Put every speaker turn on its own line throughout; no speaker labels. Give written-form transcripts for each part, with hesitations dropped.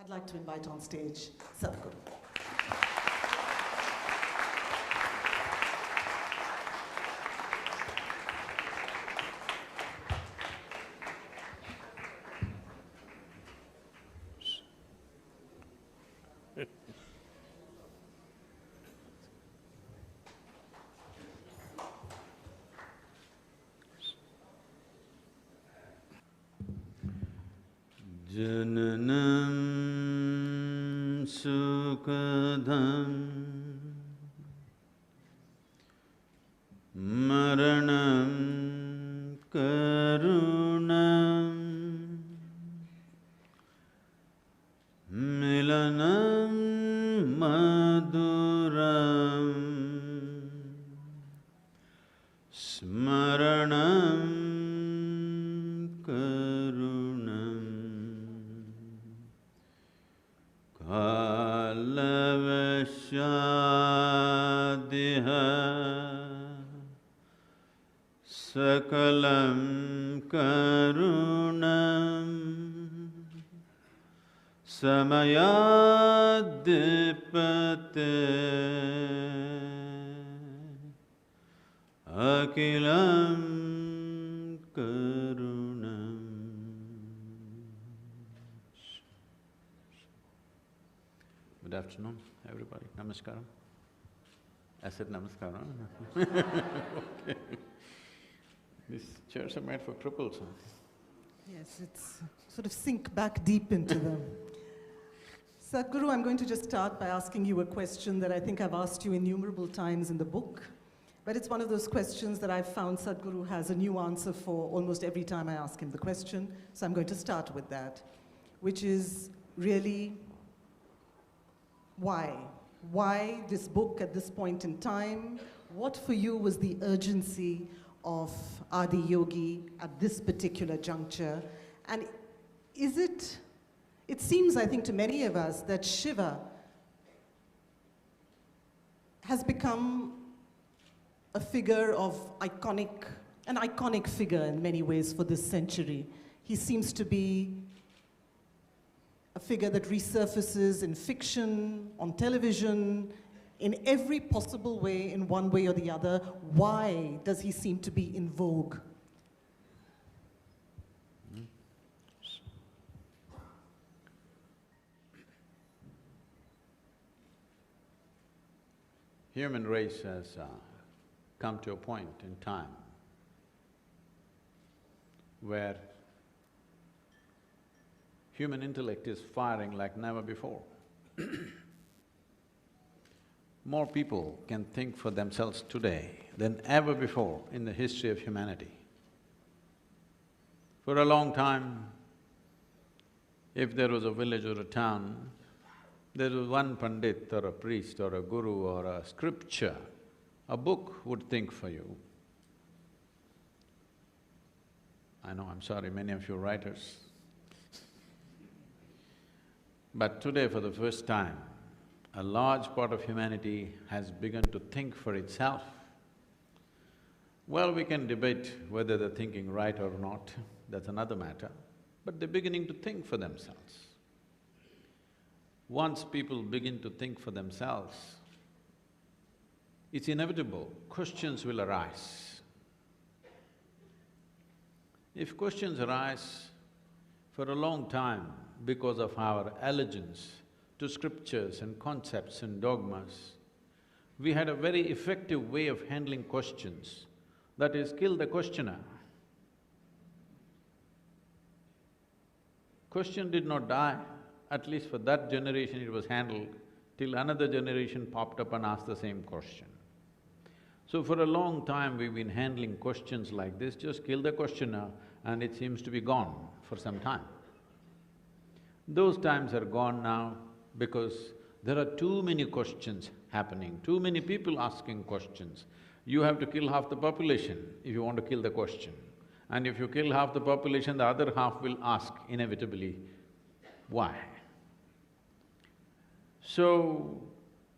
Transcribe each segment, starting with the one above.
I'd like to invite on stage Sadhguru.
Jananam sukadam maranam karunam milanam maduram smaranam kalavashadiha sakalam karunam samayadipate akilam karunam. Good afternoon, everybody. Namaskaram. I said namaskaram. Okay. These chairs are made for cripples, huh?
Yes, it's sort of sink back deep into them. Sadhguru, I'm going to just start by asking you a question that I think I've asked you innumerable times in the book, but it's one of those questions that I've found Sadhguru has a new answer for almost every time I ask him the question, so I'm going to start with that, which is really, why? Why this book at this point in time? What for you was the urgency of Adiyogi at this particular juncture? And is it seems, I think, to many of us that Shiva has become a figure of an iconic figure in many ways for this century. He seems to be a figure that resurfaces in fiction, on television, in every possible way, in one way or the other. Why does he seem to be in vogue?
Human race has come to a point in time where human intellect is firing like never before. More people can think for themselves today than ever before in the history of humanity. For a long time, if there was a village or a town, there was one pandit or a priest or a guru or a scripture, a book would think for you. I know, I'm sorry, many of you writers. But today, for the first time, a large part of humanity has begun to think for itself. Well, we can debate whether they're thinking right or not, that's another matter, but they're beginning to think for themselves. Once people begin to think for themselves, it's inevitable, questions will arise. If questions arise for a long time because of our allegiance to scriptures and concepts and dogmas, we had a very effective way of handling questions, that is, kill the questioner. Question did not die, at least for that generation it was handled, till another generation popped up and asked the same question. So for a long time we've been handling questions like this, just kill the questioner and it seems to be gone for some time. Those times are gone now because there are too many questions happening, too many people asking questions. You have to kill half the population if you want to kill the question. And if you kill half the population, the other half will ask inevitably, why? So,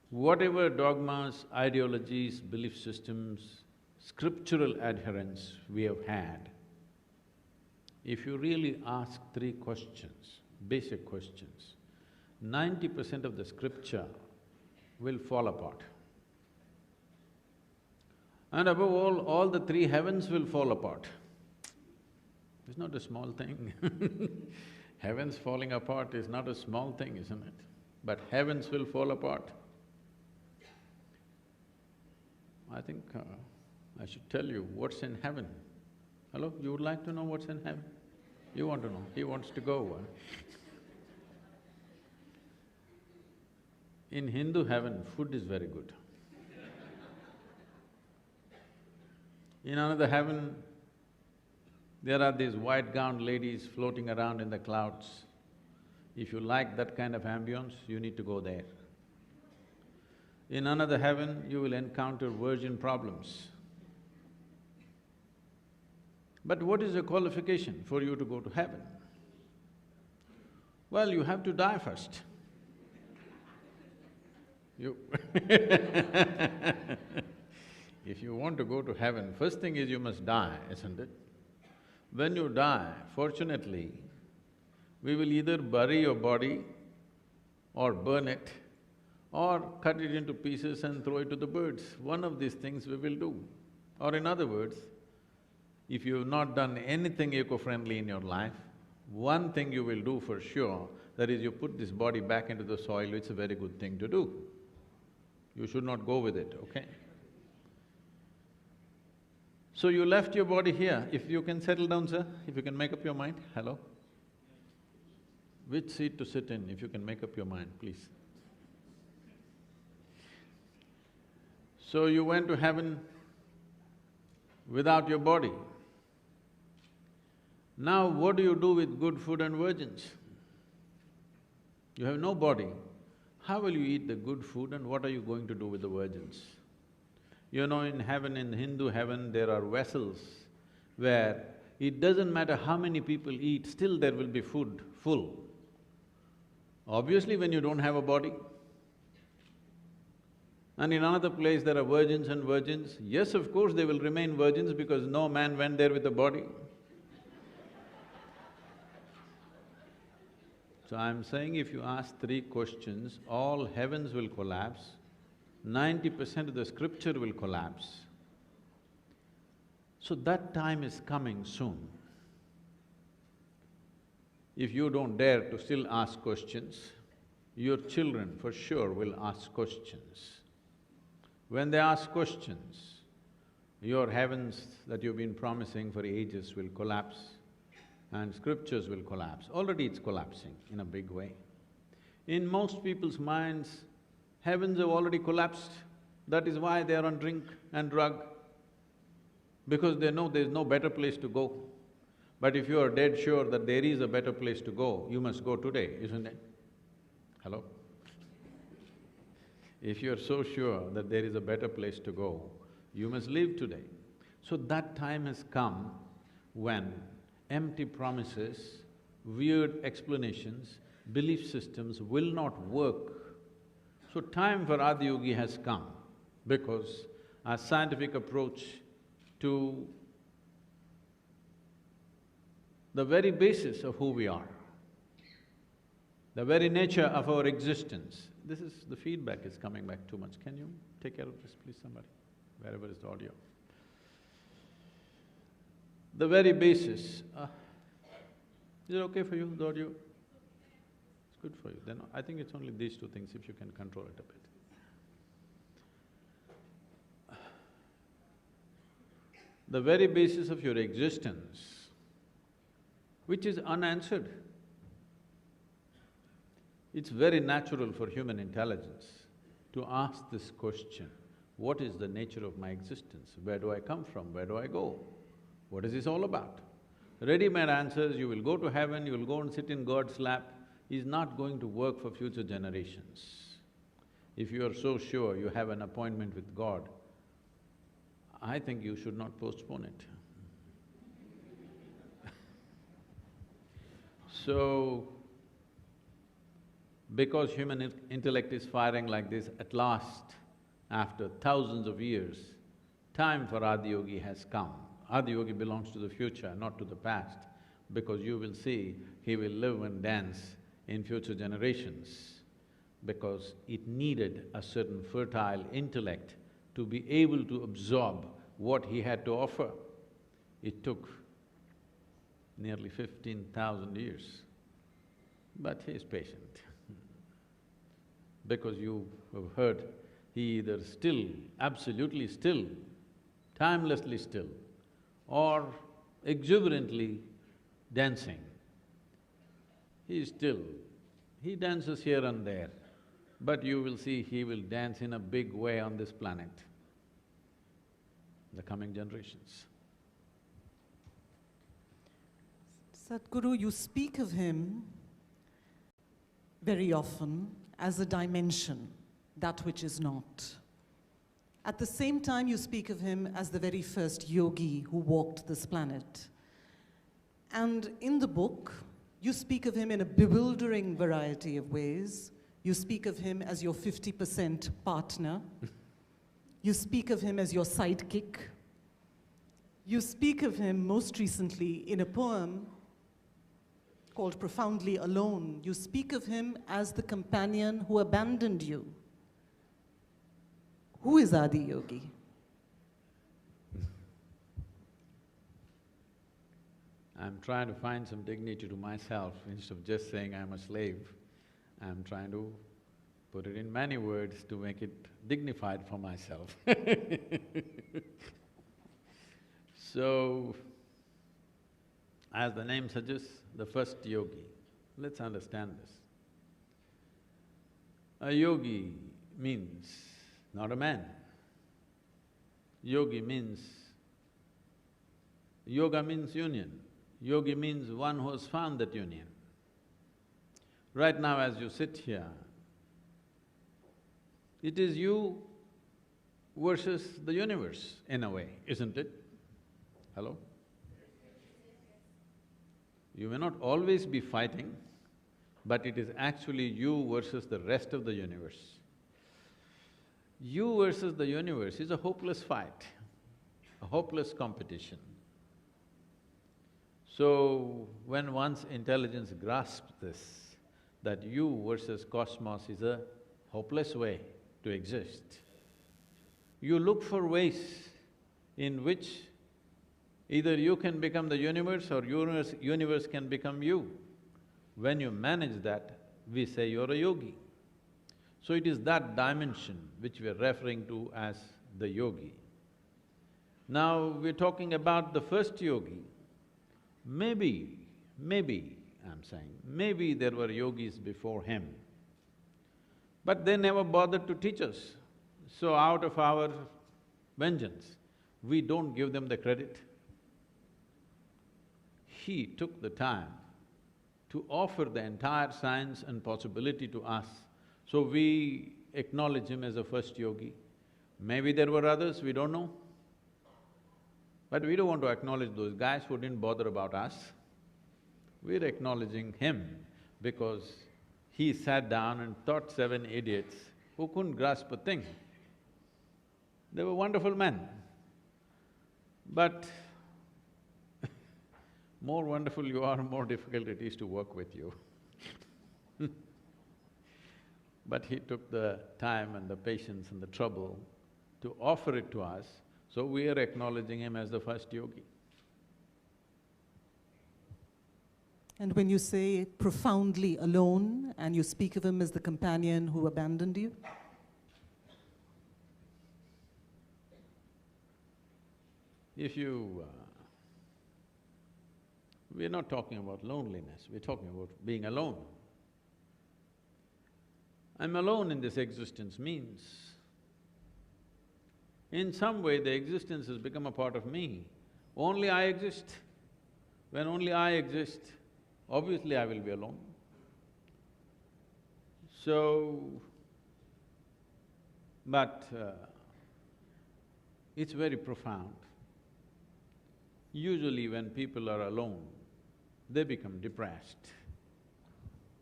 whatever dogmas, ideologies, belief systems, scriptural adherence we have had, if you really ask three questions, basic questions, 90% of the scripture will fall apart. And above all the three heavens will fall apart. It's not a small thing Heavens falling apart is not a small thing, isn't it? But heavens will fall apart. I think I should tell you what's in heaven. Hello, you would like to know what's in heaven? You want to know, he wants to go. In Hindu heaven, food is very good. In another heaven, there are these white-gowned ladies floating around in the clouds. If you like that kind of ambience, you need to go there. In another heaven, you will encounter virgin problems. But what is the qualification for you to go to heaven? Well, you have to die first. If you want to go to heaven, first thing is you must die, isn't it? When you die, fortunately, we will either bury your body or burn it or cut it into pieces and throw it to the birds. One of these things we will do. Or in other words, if you have not done anything eco-friendly in your life, one thing you will do for sure, that is you put this body back into the soil, it's a very good thing to do. You should not go with it, okay? So you left your body here. If you can settle down, sir, if you can make up your mind, hello? Which seat to sit in, if you can make up your mind, please. So you went to heaven without your body. Now what do you do with good food and virgins? You have no body. How will you eat the good food and what are you going to do with the virgins? You know, in heaven, in Hindu heaven, there are vessels where it doesn't matter how many people eat, still there will be food full. Obviously, when you don't have a body. And in another place, there are virgins and virgins. Yes, of course, they will remain virgins because no man went there with a body. So I'm saying if you ask three questions, all heavens will collapse, 90% of the scripture will collapse. So that time is coming soon. If you don't dare to still ask questions, your children for sure will ask questions. When they ask questions, your heavens that you've been promising for ages will collapse and scriptures will collapse. Already it's collapsing in a big way. In most people's minds, heavens have already collapsed. That is why they are on drink and drug, because they know there's no better place to go. But if you are dead sure that there is a better place to go, you must go today, isn't it? Hello? If you're so sure that there is a better place to go, you must leave today. So that time has come when empty promises, weird explanations, belief systems will not work. So time for Adiyogi has come because our scientific approach to the very basis of who we are, the very nature of our existence. This is… the feedback is coming back too much. Can you take care of this, please, somebody, wherever is the audio? The very basis… is it okay for you, the audio? It's good for you. Then I think it's only these two things, if you can control it a bit. The very basis of your existence, which is unanswered. It's very natural for human intelligence to ask this question, what is the nature of my existence? Where do I come from? Where do I go? What is this all about? Ready-made answers, you will go to heaven, you will go and sit in God's lap, is not going to work for future generations. If you are so sure you have an appointment with God, I think you should not postpone it. So, because human intellect is firing like this, at last, after thousands of years, time for Adiyogi has come. Adiyogi belongs to the future, not to the past, because you will see he will live and dance in future generations, because it needed a certain fertile intellect to be able to absorb what he had to offer. It took nearly 15,000 years, but he is patient. Because you have heard, he either still, absolutely still, timelessly still, or exuberantly dancing. He is still, he dances here and there, but you will see he will dance in a big way on this planet, the coming generations.
Sadhguru, you speak of him very often as a dimension, that which is not. At the same time, you speak of him as the very first yogi who walked this planet. And in the book, you speak of him in a bewildering variety of ways. You speak of him as your 50% partner. You speak of him as your sidekick. You speak of him most recently in a poem called Profoundly Alone. You speak of him as the companion who abandoned you. Who is Adiyogi?
I'm trying to find some dignity to myself. Instead of just saying I'm a slave, I'm trying to put it in many words to make it dignified for myself. So, as the name suggests, the first yogi. Let's understand this. A yogi means not a man. Yogi means… yoga means union. Yogi means one who has found that union. Right now as you sit here, it is you versus the universe in a way, isn't it? Hello? You may not always be fighting, but it is actually you versus the rest of the universe. You versus the universe is a hopeless fight, a hopeless competition. So, when one's intelligence grasps this, that you versus cosmos is a hopeless way to exist, you look for ways in which either you can become the universe or universe can become you. When you manage that, we say you're a yogi. So it is that dimension which we are referring to as the yogi. Now, we're talking about the first yogi. Maybe, I'm saying, maybe there were yogis before him, but they never bothered to teach us. So out of our vengeance, we don't give them the credit. He took the time to offer the entire science and possibility to us, so we acknowledge him as a first yogi. Maybe there were others, we don't know. But we don't want to acknowledge those guys who didn't bother about us. We're acknowledging him because he sat down and taught 7 idiots who couldn't grasp a thing. They were wonderful men. But more wonderful you are, more difficult it is to work with you. But he took the time and the patience and the trouble to offer it to us, so we are acknowledging him as the first yogi.
And when you say profoundly alone, and you speak of him as the companion who abandoned you?
If you… we're not talking about loneliness, we're talking about being alone. I'm alone in this existence means, in some way the existence has become a part of me. Only I exist. When only I exist, obviously I will be alone. So, but it's very profound. Usually when people are alone, they become depressed,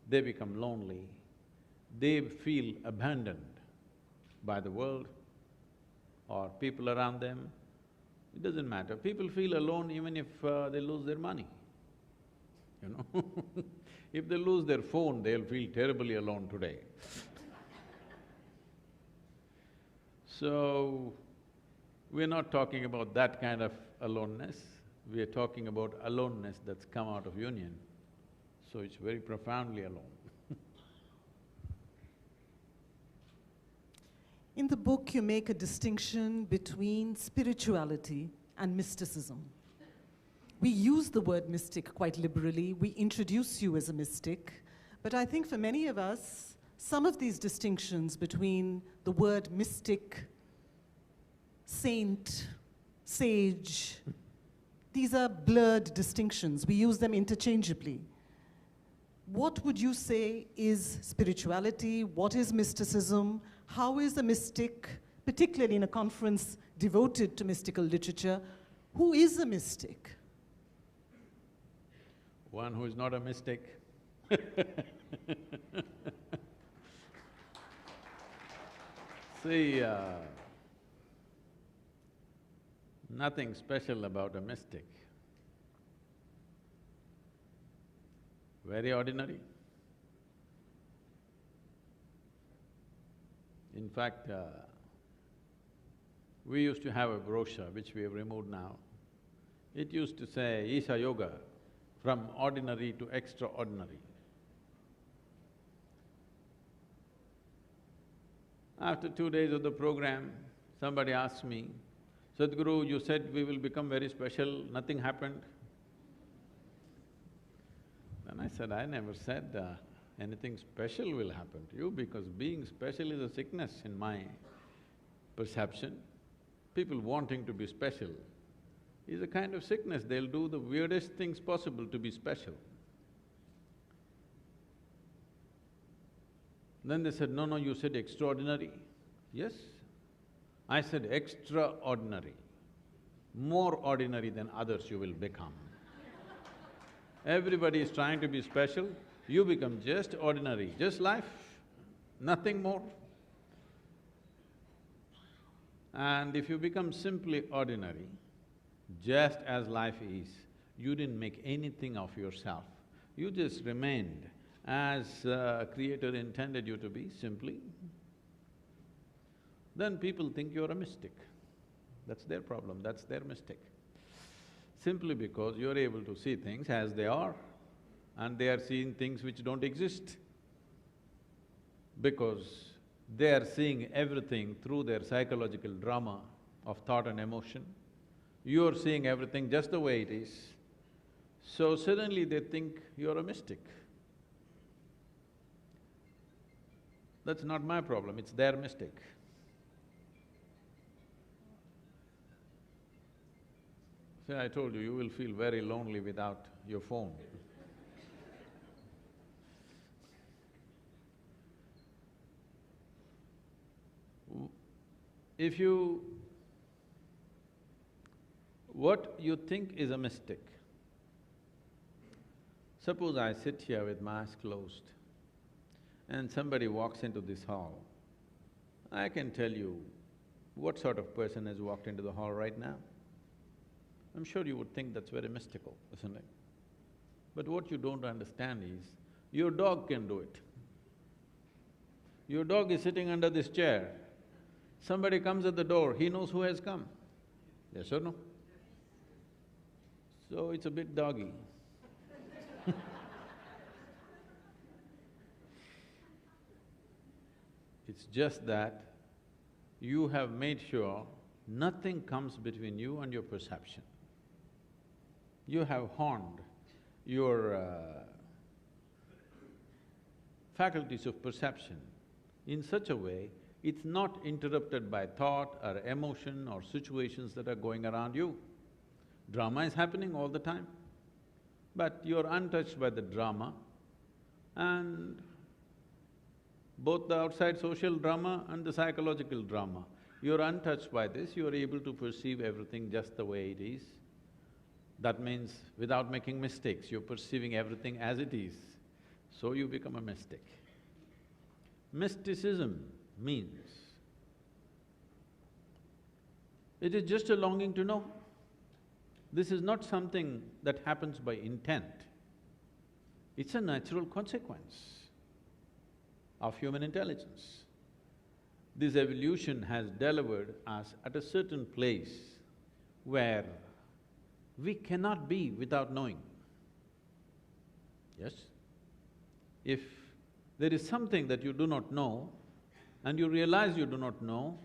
they become lonely, they feel abandoned by the world or people around them. It doesn't matter, people feel alone even if they lose their money, you know If they lose their phone, they'll feel terribly alone today. So, we're not talking about that kind of aloneness, we're talking about aloneness that's come out of union. So it's very profoundly alone.
In the book, you make a distinction between spirituality and mysticism. We use the word mystic quite liberally. We introduce you as a mystic. But I think for many of us, some of these distinctions between the word mystic, saint, sage, these are blurred distinctions. We use them interchangeably. What would you say is spirituality? What is mysticism? How is a mystic, particularly in a conference devoted to mystical literature, who is a mystic?
One who is not a mystic. See, nothing special about a mystic. Very ordinary. In fact, we used to have a brochure, which we have removed now. It used to say, Isha Yoga, from ordinary to extraordinary. After 2 days of the program, somebody asked me, Sadhguru, you said we will become very special, nothing happened. Then I said, I never said anything special will happen to you, because being special is a sickness in my perception. People wanting to be special is a kind of sickness, they'll do the weirdest things possible to be special. Then they said, no, you said extraordinary. Yes, I said extraordinary. More ordinary than others you will become. Everybody is trying to be special, you become just ordinary, just life, nothing more. And if you become simply ordinary, just as life is, you didn't make anything of yourself, you just remained as Creator intended you to be, simply, then people think you're a mystic. That's their problem, that's their mistake. Simply because you're able to see things as they are, and they are seeing things which don't exist. Because they are seeing everything through their psychological drama of thought and emotion. You're seeing everything just the way it is. So suddenly they think you're a mystic. That's not my problem, it's their mistake. See, I told you, you will feel very lonely without your phone. If you… what you think is a mystic, suppose I sit here with my eyes closed and somebody walks into this hall, I can tell you what sort of person has walked into the hall right now. I'm sure you would think that's very mystical, isn't it? But what you don't understand is, your dog can do it. Your dog is sitting under this chair, somebody comes at the door, he knows who has come. Yes or no? So it's a bit doggy. It's just that you have made sure nothing comes between you and your perception. You have honed your faculties of perception in such a way, it's not interrupted by thought or emotion or situations that are going around you. Drama is happening all the time, but you're untouched by the drama, and both the outside social drama and the psychological drama, you're untouched by this, you're able to perceive everything just the way it is. That means without making mistakes, you're perceiving everything as it is, so you become a mystic. Mysticism means it is just a longing to know. This is not something that happens by intent. It's a natural consequence of human intelligence. This evolution has delivered us at a certain place where we cannot be without knowing. Yes? If there is something that you do not know and you realize you do not know,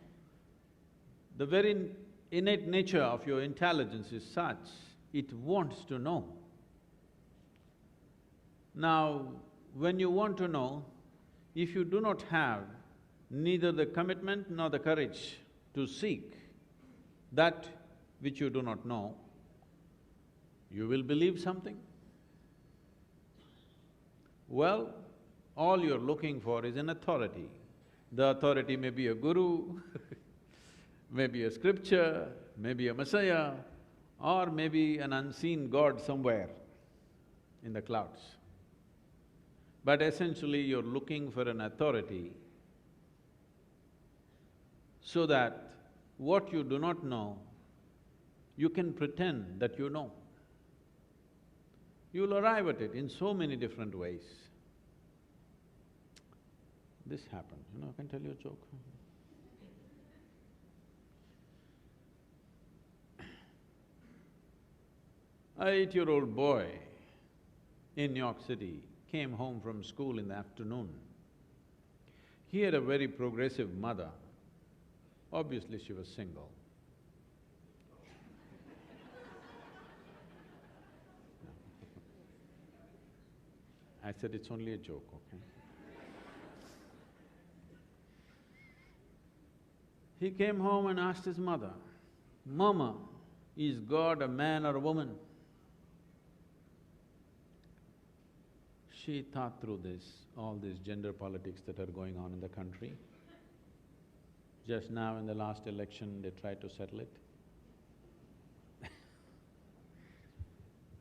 the very innate nature of your intelligence is such, it wants to know. Now, when you want to know, if you do not have neither the commitment nor the courage to seek that which you do not know, you will believe something. Well, all you're looking for is an authority. The authority may be a guru maybe a scripture, maybe a messiah, or maybe an unseen god somewhere in the clouds. But essentially you're looking for an authority so that what you do not know, you can pretend that you know. You'll arrive at it in so many different ways. This happened, I can tell you a joke. An 8-year-old boy in New York City came home from school in the afternoon. He had a very progressive mother. Obviously, she was single. I said, it's only a joke, okay? He came home and asked his mother, "Mama, is God a man or a woman?" She thought through this, all these gender politics that are going on in the country. Just now in the last election, they tried to settle it.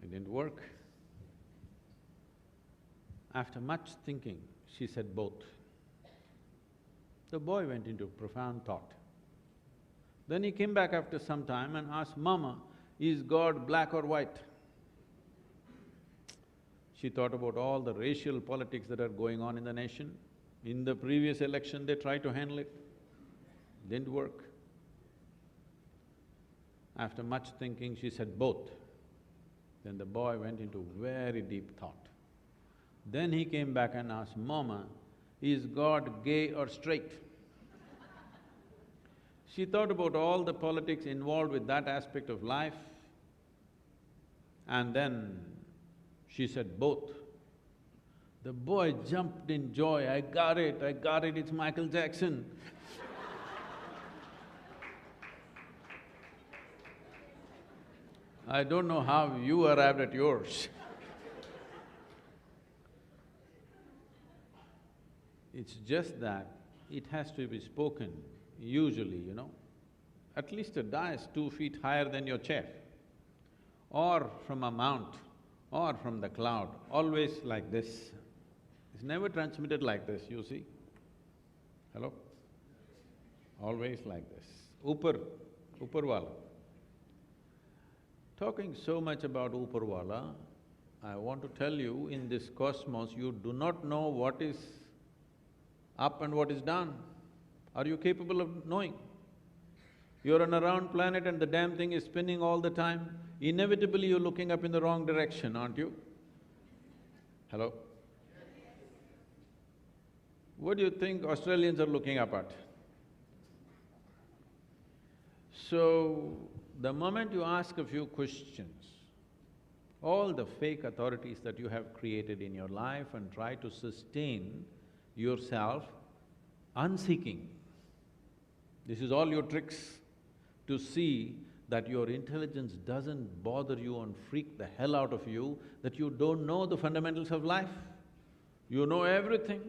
It didn't work. After much thinking, she said both. The boy went into profound thought. Then he came back after some time and asked, "Mama, is God black or white?" She thought about all the racial politics that are going on in the nation. In the previous election, they tried to handle it. Didn't work. After much thinking, she said both. Then the boy went into very deep thought. Then he came back and asked, "Mama, is God gay or straight?" She thought about all the politics involved with that aspect of life, and then she said both. The boy jumped in joy, I got it, it's Michael Jackson." I don't know how you arrived at yours. It's just that it has to be spoken usually, at least a dais 2 feet higher than your chair, or from a mount, or from the cloud, always like this. It's never transmitted like this, you see. Hello? Always like this. Uparwala. Talking so much about Uparwala, I want to tell you, in this cosmos, you do not know what is up and what is down. Are you capable of knowing? You're on a round planet and the damn thing is spinning all the time. Inevitably you're looking up in the wrong direction, aren't you? Hello? What do you think Australians are looking up at? So, the moment you ask a few questions, all the fake authorities that you have created in your life and try to sustain yourself unseeking, this is all your tricks to see that your intelligence doesn't bother you and freak the hell out of you, that you don't know the fundamentals of life. You know everything.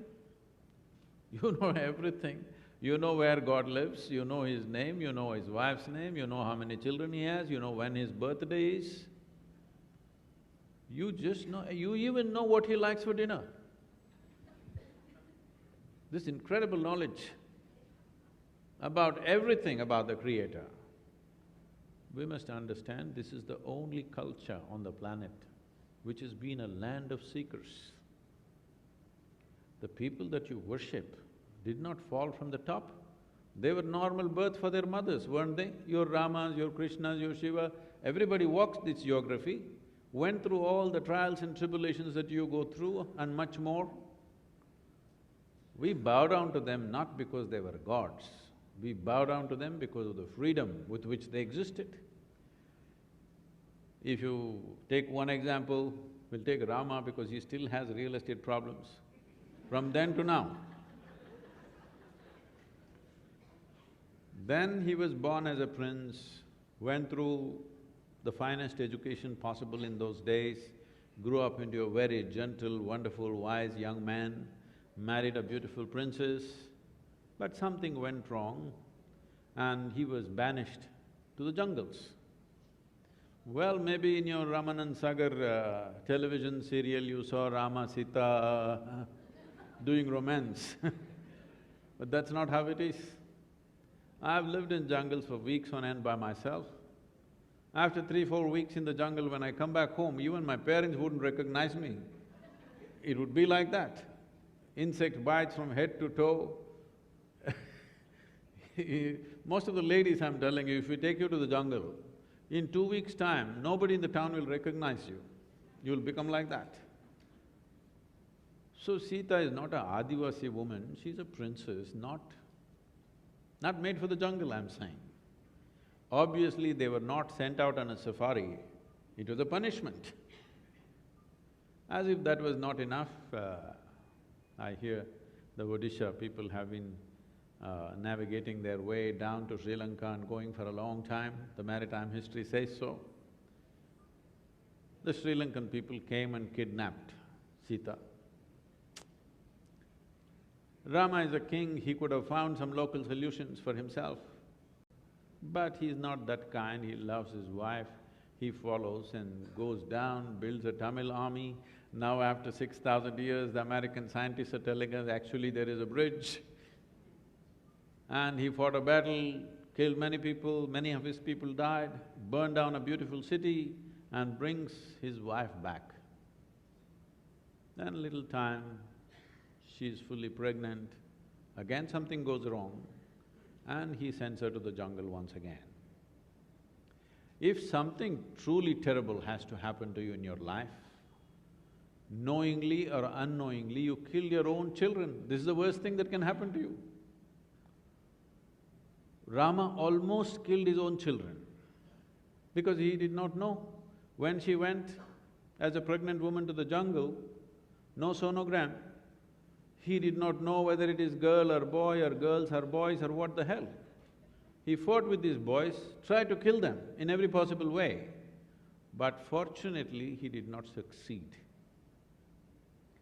You know everything. You know where God lives, you know His name, you know His wife's name, you know how many children He has, you know when His birthday is. You just know… you even know what He likes for dinner. This incredible knowledge about everything about the Creator. We must understand this is the only culture on the planet which has been a land of seekers. The people that you worship did not fall from the top. They were normal birth for their mothers, weren't they? Your Ramas, your Krishnas, your Shiva, everybody walked this geography, went through all the trials and tribulations that you go through and much more. We bow down to them not because they were gods, we bow down to them because of the freedom with which they existed. If you take one example, we'll take Rama because he still has real estate problems from then to now. Then he was born as a prince, went through the finest education possible in those days, grew up into a very gentle, wonderful, wise young man, married a beautiful princess, but something went wrong and he was banished to the jungles. Well, maybe in your Ramanand Sagar television serial you saw Rama, Sita doing romance but that's not how it is. I've lived in jungles for weeks on end by myself. After 3-4 weeks in the jungle, when I come back home, even my parents wouldn't recognize me. It would be like that. Insect bites from head to toe. Most of the ladies, I'm telling you, if we take you to the jungle, in 2 weeks' time, nobody in the town will recognize you. You'll become like that. So Sita is not a Adivasi woman, she's a princess, not made for the jungle, I'm saying. Obviously, they were not sent out on a safari, it was a punishment. As if that was not enough, I hear the Odisha people have been navigating their way down to Sri Lanka and going for a long time, the maritime history says so. The Sri Lankan people came and kidnapped Sita. Rama is a king, he could have found some local solutions for himself. But he's not that kind, he loves his wife, he follows and goes down, builds a Tamil army. Now after 6,000 years, the American scientists are telling us actually there is a bridge. And he fought a battle, killed many people, many of his people died, burned down a beautiful city and brings his wife back. Then a little time, she's fully pregnant, again something goes wrong and he sends her to the jungle once again. If something truly terrible has to happen to you in your life, knowingly or unknowingly you killed your own children, this is the worst thing that can happen to you. Rama almost killed his own children because he did not know. When she went as a pregnant woman to the jungle, no sonogram, he did not know whether it is girl or boy or girls or boys or what the hell. He fought with these boys, tried to kill them in every possible way, but fortunately he did not succeed.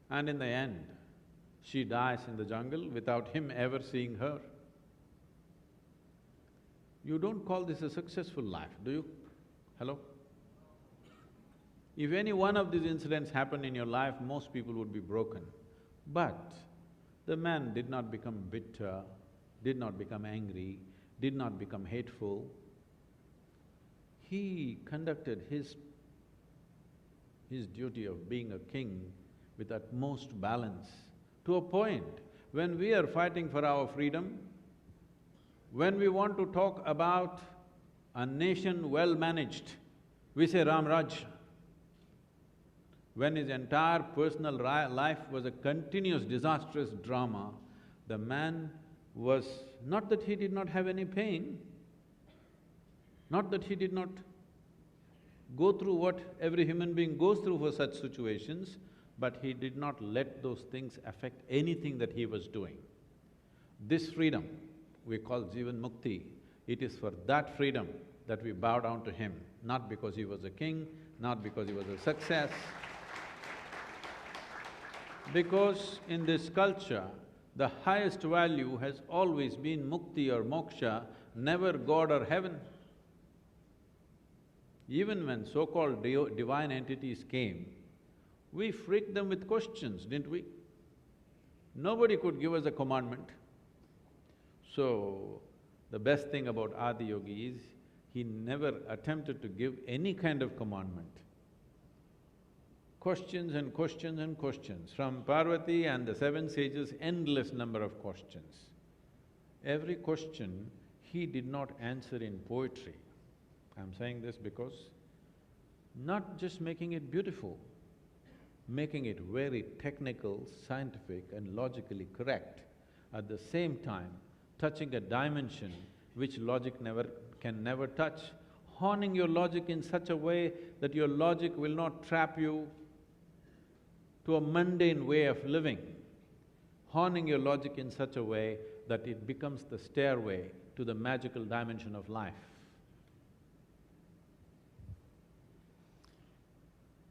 And in the end, she dies in the jungle without him ever seeing her. You don't call this a successful life, do you? Hello? If any one of these incidents happened in your life, most people would be broken. But the man did not become bitter, did not become angry, did not become hateful. He conducted his duty of being a king with utmost balance, to a point when we are fighting for our freedom, when we want to talk about a nation well managed, we say Ram Raj. When his entire personal life was a continuous disastrous drama, the man was… not that he did not have any pain, not that he did not go through what every human being goes through for such situations, but he did not let those things affect anything that he was doing. This freedom we call Jivan Mukti, it is for that freedom that we bow down to him, not because he was a king, not because he was a success. Because in this culture, the highest value has always been mukti or moksha, never God or heaven. Even when so-called divine entities came, we freaked them with questions, didn't we? Nobody could give us a commandment. So, the best thing about Adiyogi is, he never attempted to give any kind of commandment. Questions and questions and questions. From Parvati and the seven sages, endless number of questions. Every question he did not answer in poetry. I'm saying this because not just making it beautiful, making it very technical, scientific and logically correct, at the same time touching a dimension which logic can never touch, honing your logic in such a way that your logic will not trap you to a mundane way of living, honing your logic in such a way that it becomes the stairway to the magical dimension of life.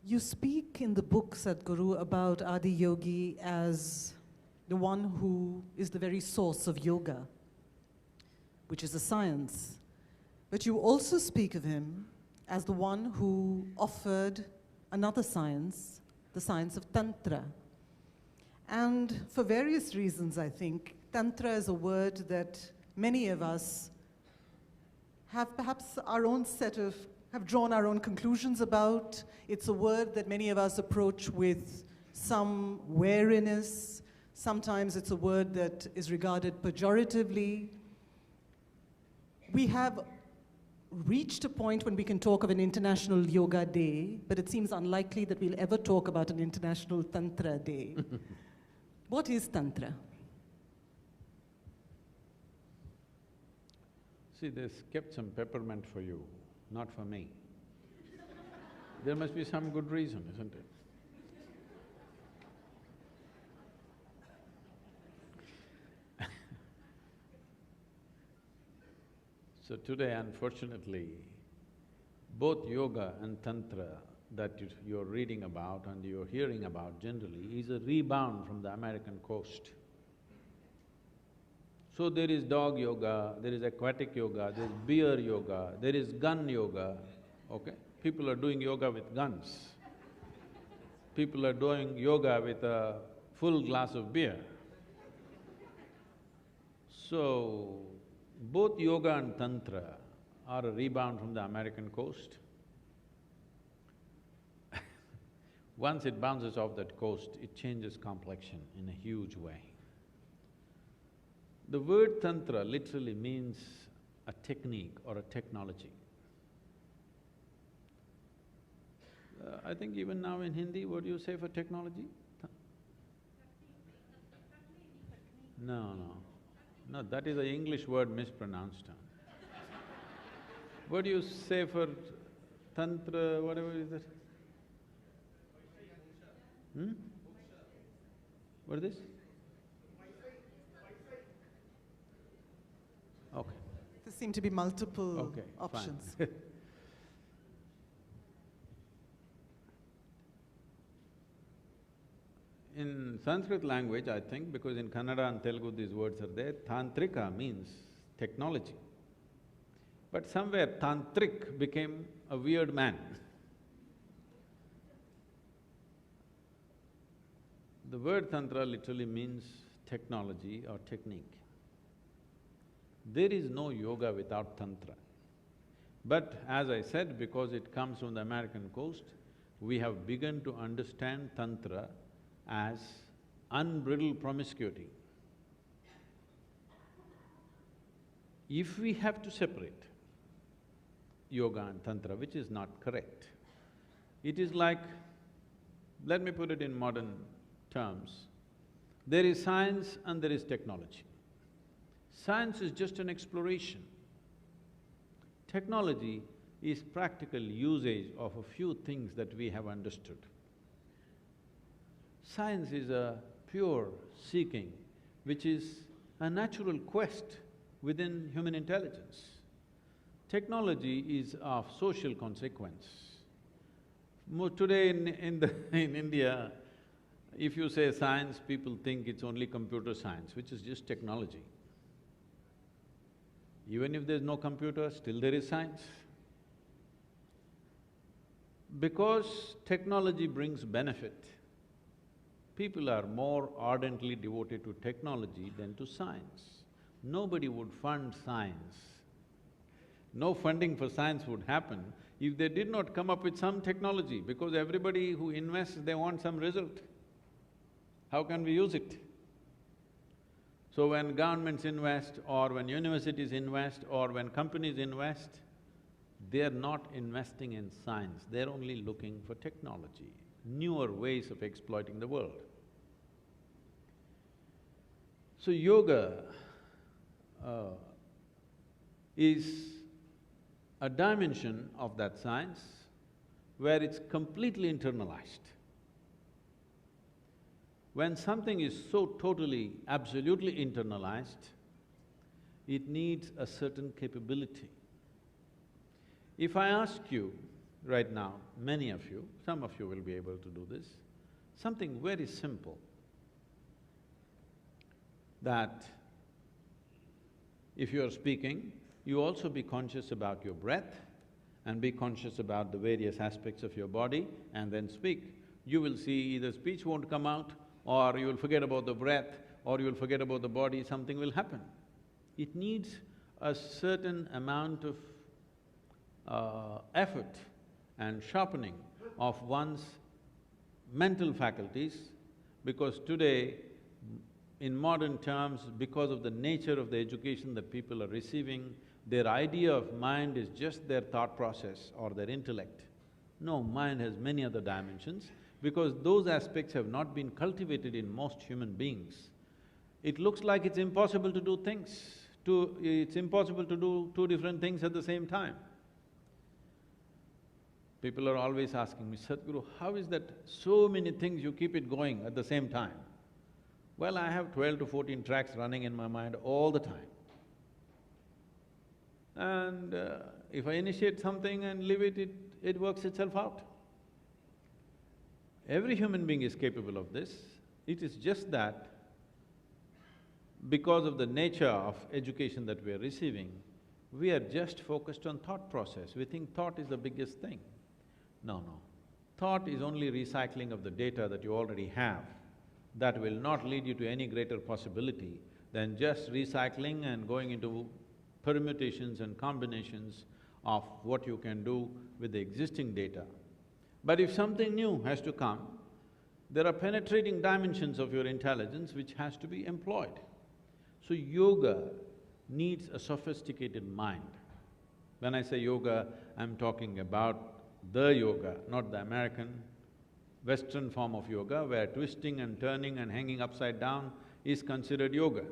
You speak in the book, Sadhguru, about Adiyogi as the one who is the very source of yoga, which is a science. But you also speak of him as the one who offered another science, the science of Tantra. And for various reasons, I think, Tantra is a word that many of us have perhaps our own have drawn our own conclusions about. It's a word that many of us approach with some wariness. Sometimes it's a word that is regarded pejoratively. We have reached a point when we can talk of an International Yoga Day, but it seems unlikely that we'll ever talk about an International Tantra Day. What is Tantra?
See, they've kept some peppermint for you, not for me. There must be some good reason, isn't it? So today, unfortunately, both yoga and tantra that you're reading about and you're hearing about generally is a rebound from the American coast. So there is dog yoga, there is aquatic yoga, there is beer yoga, there is gun yoga, okay? People are doing yoga with guns. People are doing yoga with a full glass of beer. So, both yoga and tantra are a rebound from the American coast. Once it bounces off that coast, it changes complexion in a huge way. The word tantra literally means a technique or a technology. I think even now in Hindi, what do you say for technology? No, that is an English word mispronounced. What do you say for tantra, whatever is that? What is this? Okay.
There seem to be multiple
Okay,
options.
fine. In Sanskrit language, I think, because in Kannada and Telugu these words are there, tantrika means technology. But somewhere tantric became a weird man. The word tantra literally means technology or technique. There is no yoga without tantra. But as I said, because it comes from the American coast, we have begun to understand tantra as unbridled promiscuity. If we have to separate yoga and tantra, which is not correct, it is like, let me put it in modern terms, there is science and there is technology. Science is just an exploration. Technology is practical usage of a few things that we have understood. Science is a pure seeking, which is a natural quest within human intelligence. Technology is of social consequence. Today in India, if you say science, people think it's only computer science, which is just technology. Even if there's no computer, still there is science. Because technology brings benefit, people are more ardently devoted to technology than to science. Nobody would fund science. No funding for science would happen if they did not come up with some technology, because everybody who invests, they want some result. How can we use it? So when governments invest, or when universities invest, or when companies invest, they're not investing in science, they're only looking for technology, newer ways of exploiting the world. So yoga is a dimension of that science where it's completely internalized. When something is so totally, absolutely internalized, it needs a certain capability. If I ask you right now, many of you, some of you will be able to do this, something very simple, that if you are speaking, you also be conscious about your breath and be conscious about the various aspects of your body and then speak. You will see either speech won't come out, or you will forget about the breath, or you will forget about the body, something will happen. It needs a certain amount of effort and sharpening of one's mental faculties, because today, in modern terms, because of the nature of the education that people are receiving, their idea of mind is just their thought process or their intellect. No, mind has many other dimensions, because those aspects have not been cultivated in most human beings. It looks like it's impossible to do things, it's impossible to do two different things at the same time. People are always asking me, Sadhguru, how is that so many things you keep it going at the same time? Well, I have 12 to 14 tracks running in my mind all the time. And if I initiate something and leave it, it works itself out. Every human being is capable of this. It is just that because of the nature of education that we are receiving, we are just focused on thought process. We think thought is the biggest thing. No. Thought is only recycling of the data that you already have. That will not lead you to any greater possibility than just recycling and going into permutations and combinations of what you can do with the existing data. But if something new has to come, there are penetrating dimensions of your intelligence which has to be employed. So yoga needs a sophisticated mind. When I say yoga, I'm talking about the yoga, not the American, Western form of yoga, where twisting and turning and hanging upside down is considered yoga.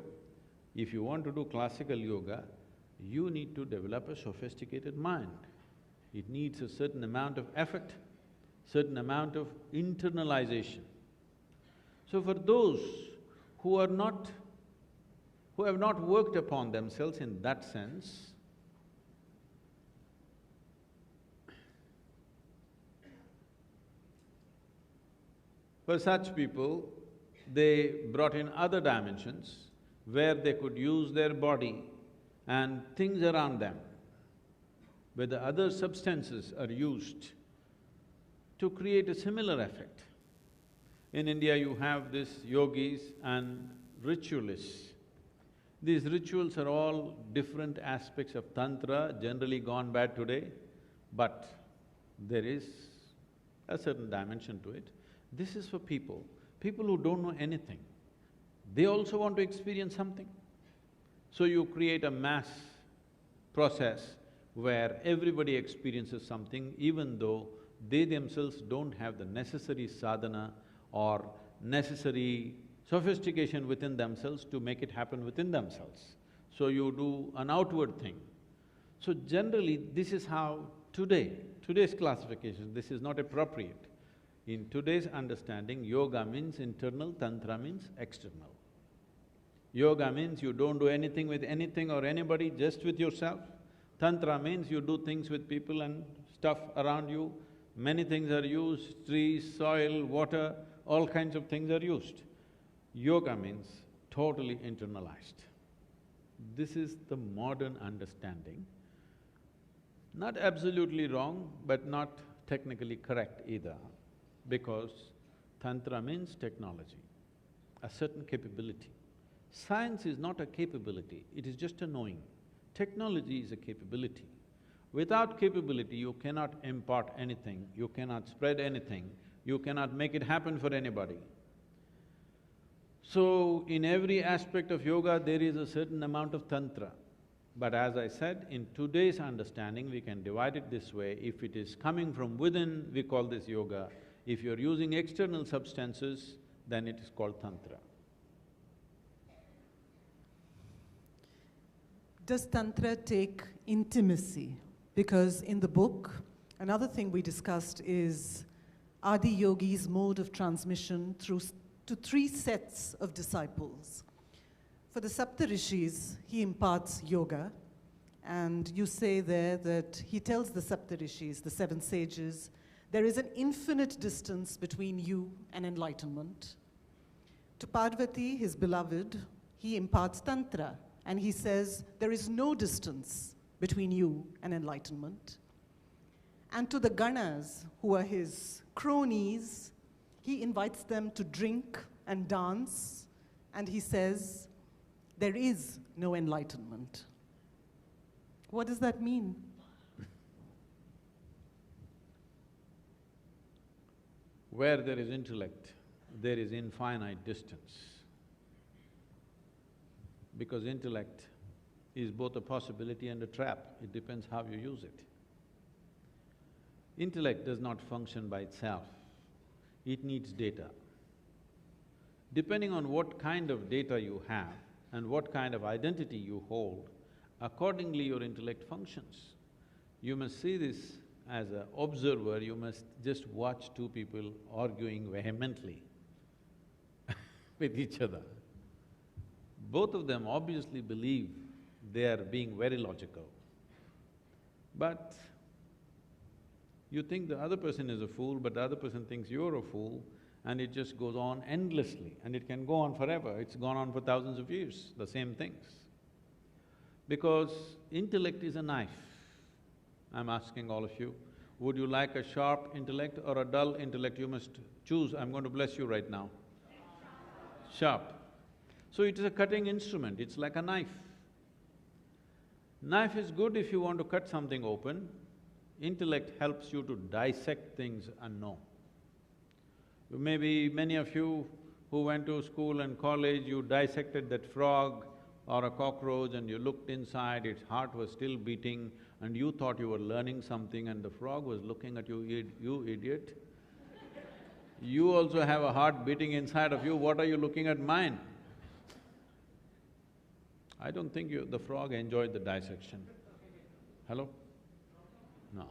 If you want to do classical yoga, you need to develop a sophisticated mind. It needs a certain amount of effort, certain amount of internalization. So for those who have not worked upon themselves in that sense, for such people, they brought in other dimensions where they could use their body and things around them, where the other substances are used to create a similar effect. In India, you have these yogis and ritualists. These rituals are all different aspects of tantra, generally gone bad today, but there is a certain dimension to it. This is for people who don't know anything. They also want to experience something. So you create a mass process where everybody experiences something, even though they themselves don't have the necessary sadhana or necessary sophistication within themselves to make it happen within themselves. So you do an outward thing. So generally, this is how today's classification, this is not appropriate. In today's understanding, yoga means internal, tantra means external. Yoga means you don't do anything with anything or anybody, just with yourself. Tantra means you do things with people and stuff around you. Many things are used, trees, soil, water, all kinds of things are used. Yoga means totally internalized. This is the modern understanding. Not absolutely wrong, but not technically correct either, because tantra means technology, a certain capability. Science is not a capability, it is just a knowing. Technology is a capability. Without capability, you cannot impart anything, you cannot spread anything, you cannot make it happen for anybody. So, in every aspect of yoga, there is a certain amount of tantra. But as I said, in today's understanding, we can divide it this way. If it is coming from within, we call this yoga. If you're using external substances, then it is called tantra.
Does Tantra take intimacy? Because in the book, another thing we discussed is Adiyogi's mode of transmission to 3 sets of disciples. For the Saptarishis, he imparts yoga, and you say there that he tells the Saptarishis, the 7 sages, there is an infinite distance between you and enlightenment. To Parvati, his beloved, he imparts Tantra, and he says, there is no distance between you and enlightenment. And to the Ganas, who are his cronies, he invites them to drink and dance, and he says, there is no enlightenment. What does that mean?
Where there is intellect, there is infinite distance. Because intellect is both a possibility and a trap, it depends how you use it. Intellect does not function by itself, it needs data. Depending on what kind of data you have and what kind of identity you hold, accordingly your intellect functions. You must see this as an observer, you must just watch 2 people arguing vehemently with each other. Both of them obviously believe they are being very logical. But you think the other person is a fool, but the other person thinks you're a fool, and it just goes on endlessly, and it can go on forever. It's gone on for thousands of years, the same things. Because intellect is a knife. I'm asking all of you, would you like a sharp intellect or a dull intellect? You must choose. I'm going to bless you right now. Sharp. So it is a cutting instrument, it's like a knife. Knife is good if you want to cut something open. Intellect helps you to dissect things and know. Maybe many of you who went to school and college, you dissected that frog or a cockroach and you looked inside, its heart was still beating and you thought you were learning something and the frog was looking at you, you idiot. You also have a heart beating inside of you, what are you looking at mine? I don't think the frog enjoyed the dissection. Hello? No.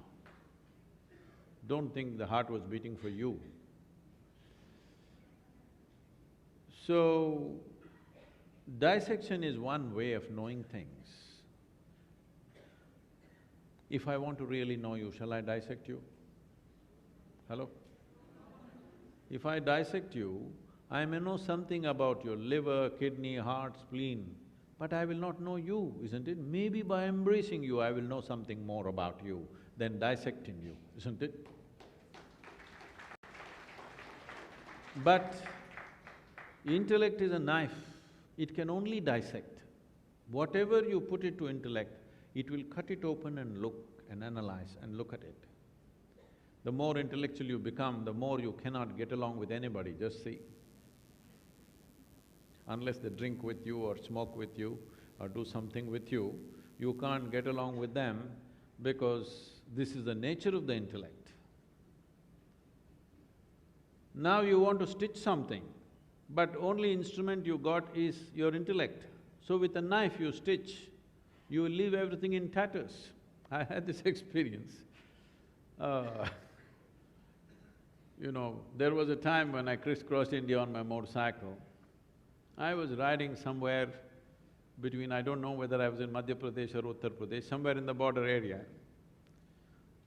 Don't think the heart was beating for you. So, dissection is one way of knowing things. If I want to really know you, shall I dissect you? Hello? If I dissect you, I may know something about your liver, kidney, heart, spleen, but I will not know you, isn't it? Maybe by embracing you, I will know something more about you than dissecting you, isn't it? But intellect is a knife, it can only dissect. Whatever you put it to intellect, it will cut it open and look and analyze and look at it. The more intellectual you become, the more you cannot get along with anybody, just see. Unless they drink with you or smoke with you or do something with you, you can't get along with them because this is the nature of the intellect. Now you want to stitch something, but only instrument you got is your intellect. So with a knife you stitch, you will leave everything in tatters. I had this experience. You know, there was a time when I crisscrossed India on my motorcycle. I was riding somewhere between, I don't know whether I was in Madhya Pradesh or Uttar Pradesh, somewhere in the border area.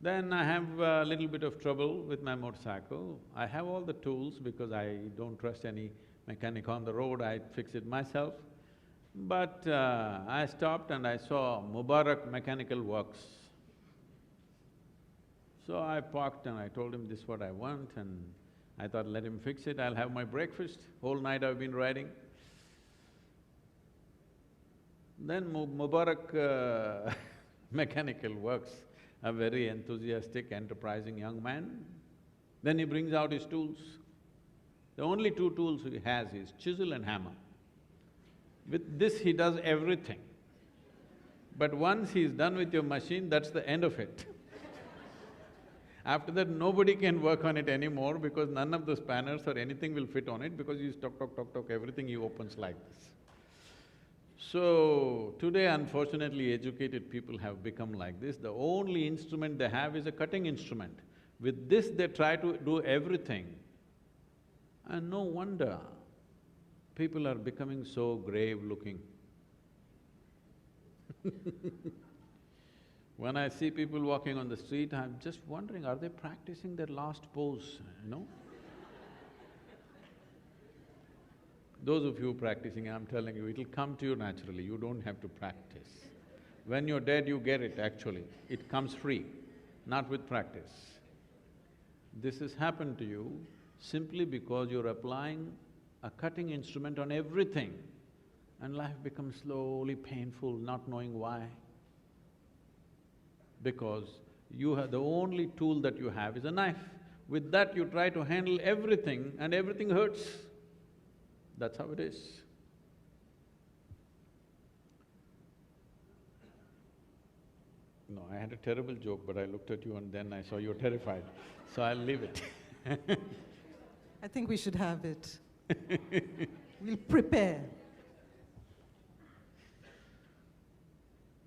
Then I have a little bit of trouble with my motorcycle. I have all the tools because I don't trust any mechanic on the road, I fix it myself. But I stopped and I saw Mubarak Mechanical Works. So I parked and I told him this is what I want and I thought let him fix it, I'll have my breakfast. Whole night I've been riding. Then Mubarak Mechanical Works a very enthusiastic, enterprising young man. Then he brings out his tools. The only two tools he has is chisel and hammer. With this he does everything. But once he's done with your machine, that's the end of it. After that, nobody can work on it anymore because none of the spanners or anything will fit on it because you tock, everything he opens like this. So, today unfortunately educated people have become like this. The only instrument they have is a cutting instrument. With this they try to do everything. And no wonder people are becoming so grave-looking. When I see people walking on the street, I'm just wondering, are they practicing their last pose, you know? Those of you practicing, I'm telling you, it'll come to you naturally, you don't have to practice. When you're dead, you get it actually, it comes free, not with practice. This has happened to you simply because you're applying a cutting instrument on everything and life becomes slowly painful, not knowing why. Because you have… the only tool that you have is a knife. With that you try to handle everything and everything hurts. That's how it is. No, I had a terrible joke, but I looked at you and then I saw you're terrified, so I'll leave it.
I think we should have it. We'll prepare.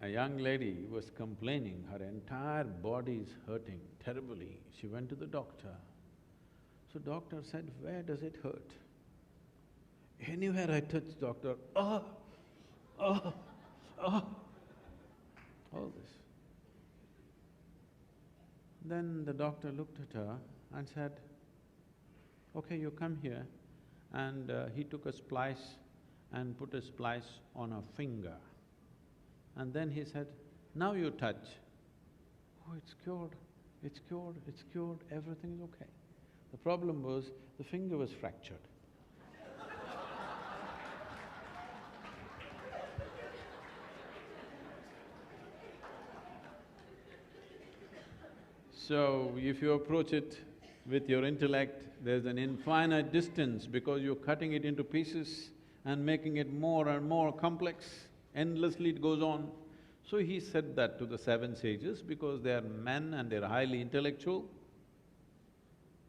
A young lady was complaining, her entire body is hurting terribly. She went to the doctor. So doctor said, where does it hurt? Anywhere I touch, doctor, all this. Then the doctor looked at her and said, okay, you come here. And he took a splice and put a splice on her finger. And then he said, now you touch. Oh, it's cured, it's cured, it's cured, everything is okay. The problem was, the finger was fractured. So, if you approach it with your intellect, there's an infinite distance because you're cutting it into pieces and making it more and more complex. Endlessly it goes on. So he said that to the seven sages because they are men and they're highly intellectual.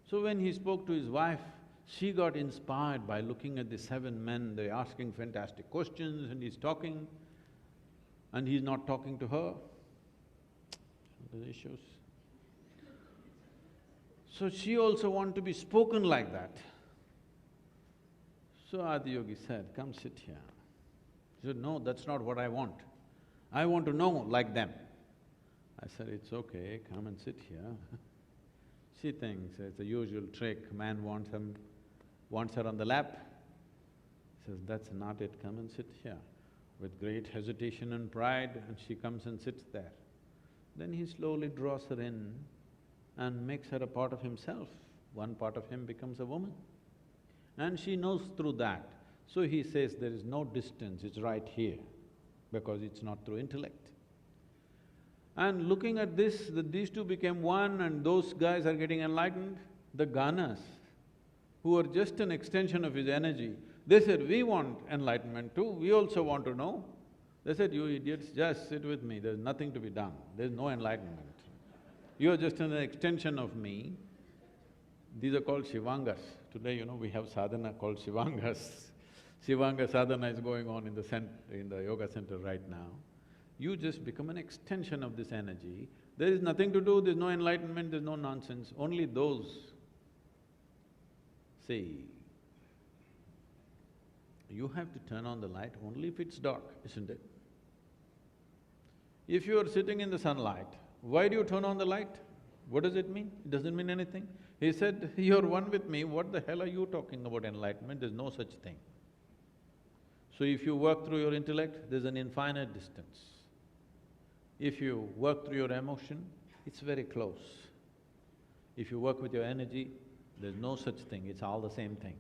So when he spoke to his wife, she got inspired by looking at the seven men, they're asking fantastic questions and he's talking, and he's not talking to her. The issues. So she also wanted to be spoken like that. So Adiyogi said, come sit here. She said, no, that's not what I want. I want to know like them. I said, it's okay, come and sit here. She thinks it's the usual trick, man wants her on the lap. Says, that's not it, come and sit here. With great hesitation and pride, and she comes and sits there. Then he slowly draws her in and makes her a part of himself. One part of him becomes a woman. And she knows through that. So he says there is no distance, it's right here, because it's not through intellect. And looking at this, that these two became one and those guys are getting enlightened, the Ganas, who are just an extension of his energy, they said, we want enlightenment too, we also want to know. They said, you idiots, just sit with me, there's nothing to be done, there's no enlightenment. You're just an extension of me. These are called Shivangas. Today, you know, we have sadhana called Shivangas. Shivanga sadhana is going on in the yoga center right now. You just become an extension of this energy. There is nothing to do, there's no enlightenment, there's no nonsense, only those… See, you have to turn on the light only if it's dark, isn't it? If you are sitting in the sunlight, why do you turn on the light? What does it mean? It doesn't mean anything. He said, you're one with me, what the hell are you talking about enlightenment? There's no such thing. So if you work through your intellect, there's an infinite distance. If you work through your emotion, it's very close. If you work with your energy, there's no such thing, it's all the same thing.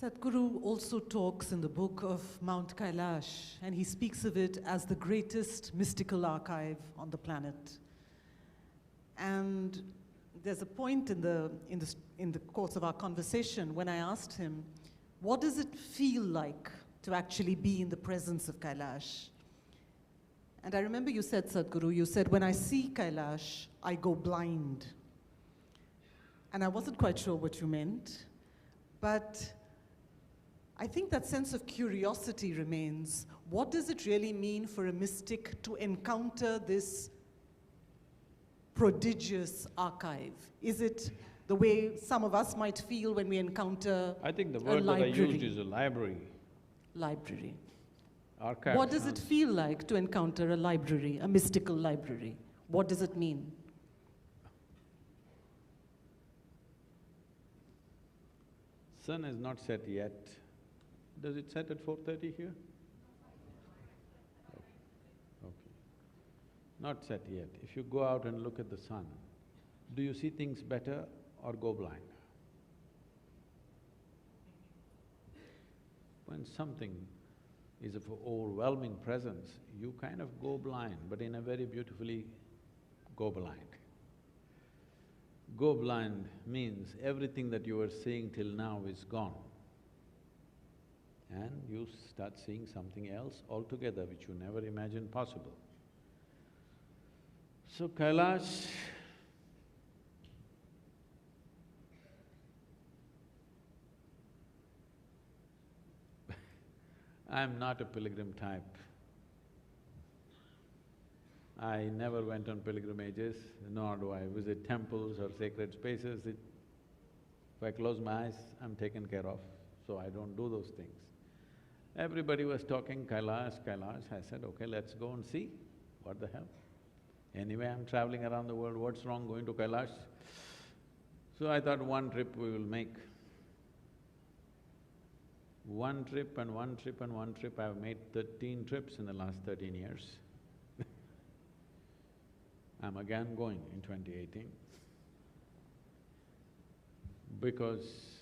Sadhguru also talks in the book of Mount Kailash, and he speaks of it as the greatest mystical archive on the planet. And there's a point in the course of our conversation when I asked him, what does it feel like to actually be in the presence of Kailash? And I remember you said, Sadhguru, you said, when I see Kailash, I go blind. And I wasn't quite sure what you meant, but I think that sense of curiosity remains. What does it really mean for a mystic to encounter this prodigious archive? Is it the way some of us might feel when we encounter
I think the word that I used is a library.
Library.
Archive.
What does it feel like to encounter a library, a mystical library? What does it mean?
Sun is not set yet. Does it set at 4:30 here? Okay. Not set yet. If you go out and look at the sun, do you see things better or go blind? When something is of overwhelming presence, you kind of go blind, but in a very beautifully go blind. Go blind means everything that you were seeing till now is gone. And you start seeing something else altogether which you never imagined possible. So Kailash I'm not a pilgrim type. I never went on pilgrimages, nor do I visit temples or sacred spaces. If I close my eyes, I'm taken care of, so I don't do those things. Everybody was talking Kailash, Kailash. I said, okay, let's go and see. What the hell? Anyway, I'm traveling around the world, what's wrong going to Kailash? So I thought one trip we will make. One trip and one trip and one trip, I've made 13 trips in the last 13 years. I'm again going in 2018 because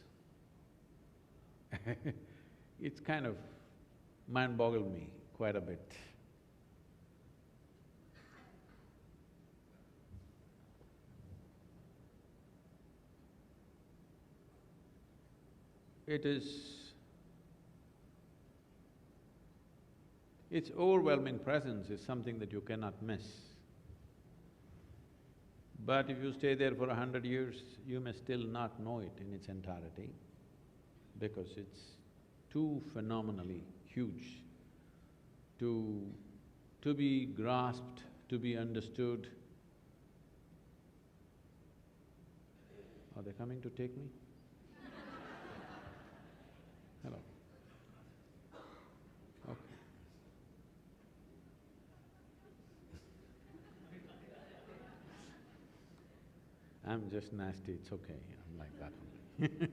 it's kind of mind-boggled me quite a bit. Its overwhelming presence is something that you cannot miss. But if you stay there for 100 years, you may still not know it in its entirety because it's too phenomenally huge to be grasped, to be understood. Are they coming to take me? Hello. Okay. I'm just nasty, it's okay, I'm like that only.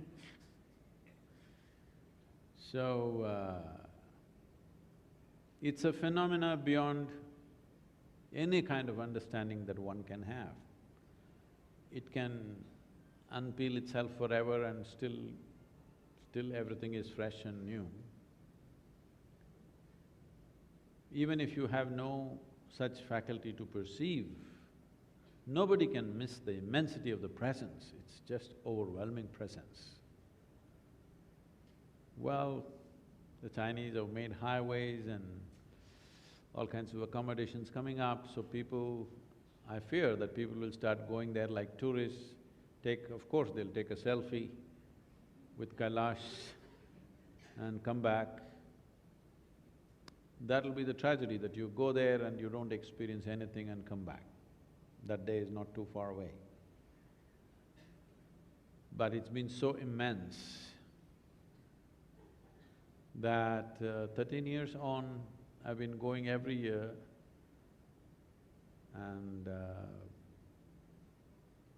So, it's a phenomena beyond any kind of understanding that one can have. It can unpeel itself forever and still everything is fresh and new. Even if you have no such faculty to perceive, nobody can miss the immensity of the presence, it's just overwhelming presence. Well, the Chinese have made highways and all kinds of accommodations coming up, so I fear that people will start going there like tourists, of course they'll take a selfie with Kailash and come back. That'll be the tragedy, that you go there and you don't experience anything and come back. That day is not too far away. But it's been so immense that 13 years on, I've been going every year and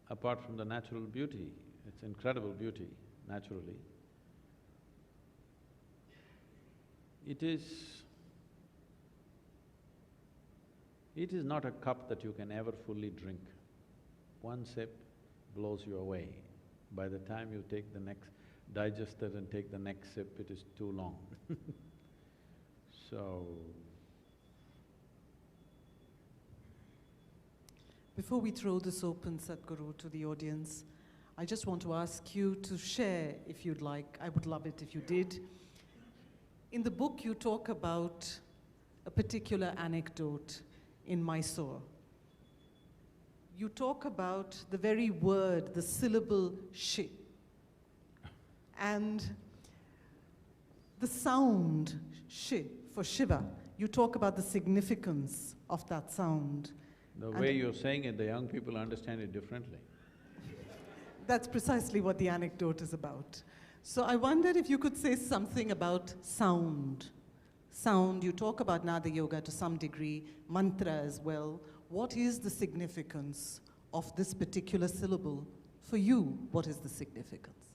apart from the natural beauty, it's incredible beauty, naturally, it is not a cup that you can ever fully drink. One sip blows you away. By the time you take the next… digest that and take the next sip, it is too long. So…
Before we throw this open, Sadhguru, to the audience, I just want to ask you to share, if you'd like, I would love it if you did. In the book, you talk about a particular anecdote in Mysore. You talk about the very word, the syllable shi, and the sound shi for Shiva. You talk about the significance of that sound.
The way you're saying it, the young people understand it differently.
That's precisely what the anecdote is about. So I wondered if you could say something about sound. Sound, you talk about Nada Yoga to some degree, mantra as well. What is the significance of this particular syllable? For you, what is the significance?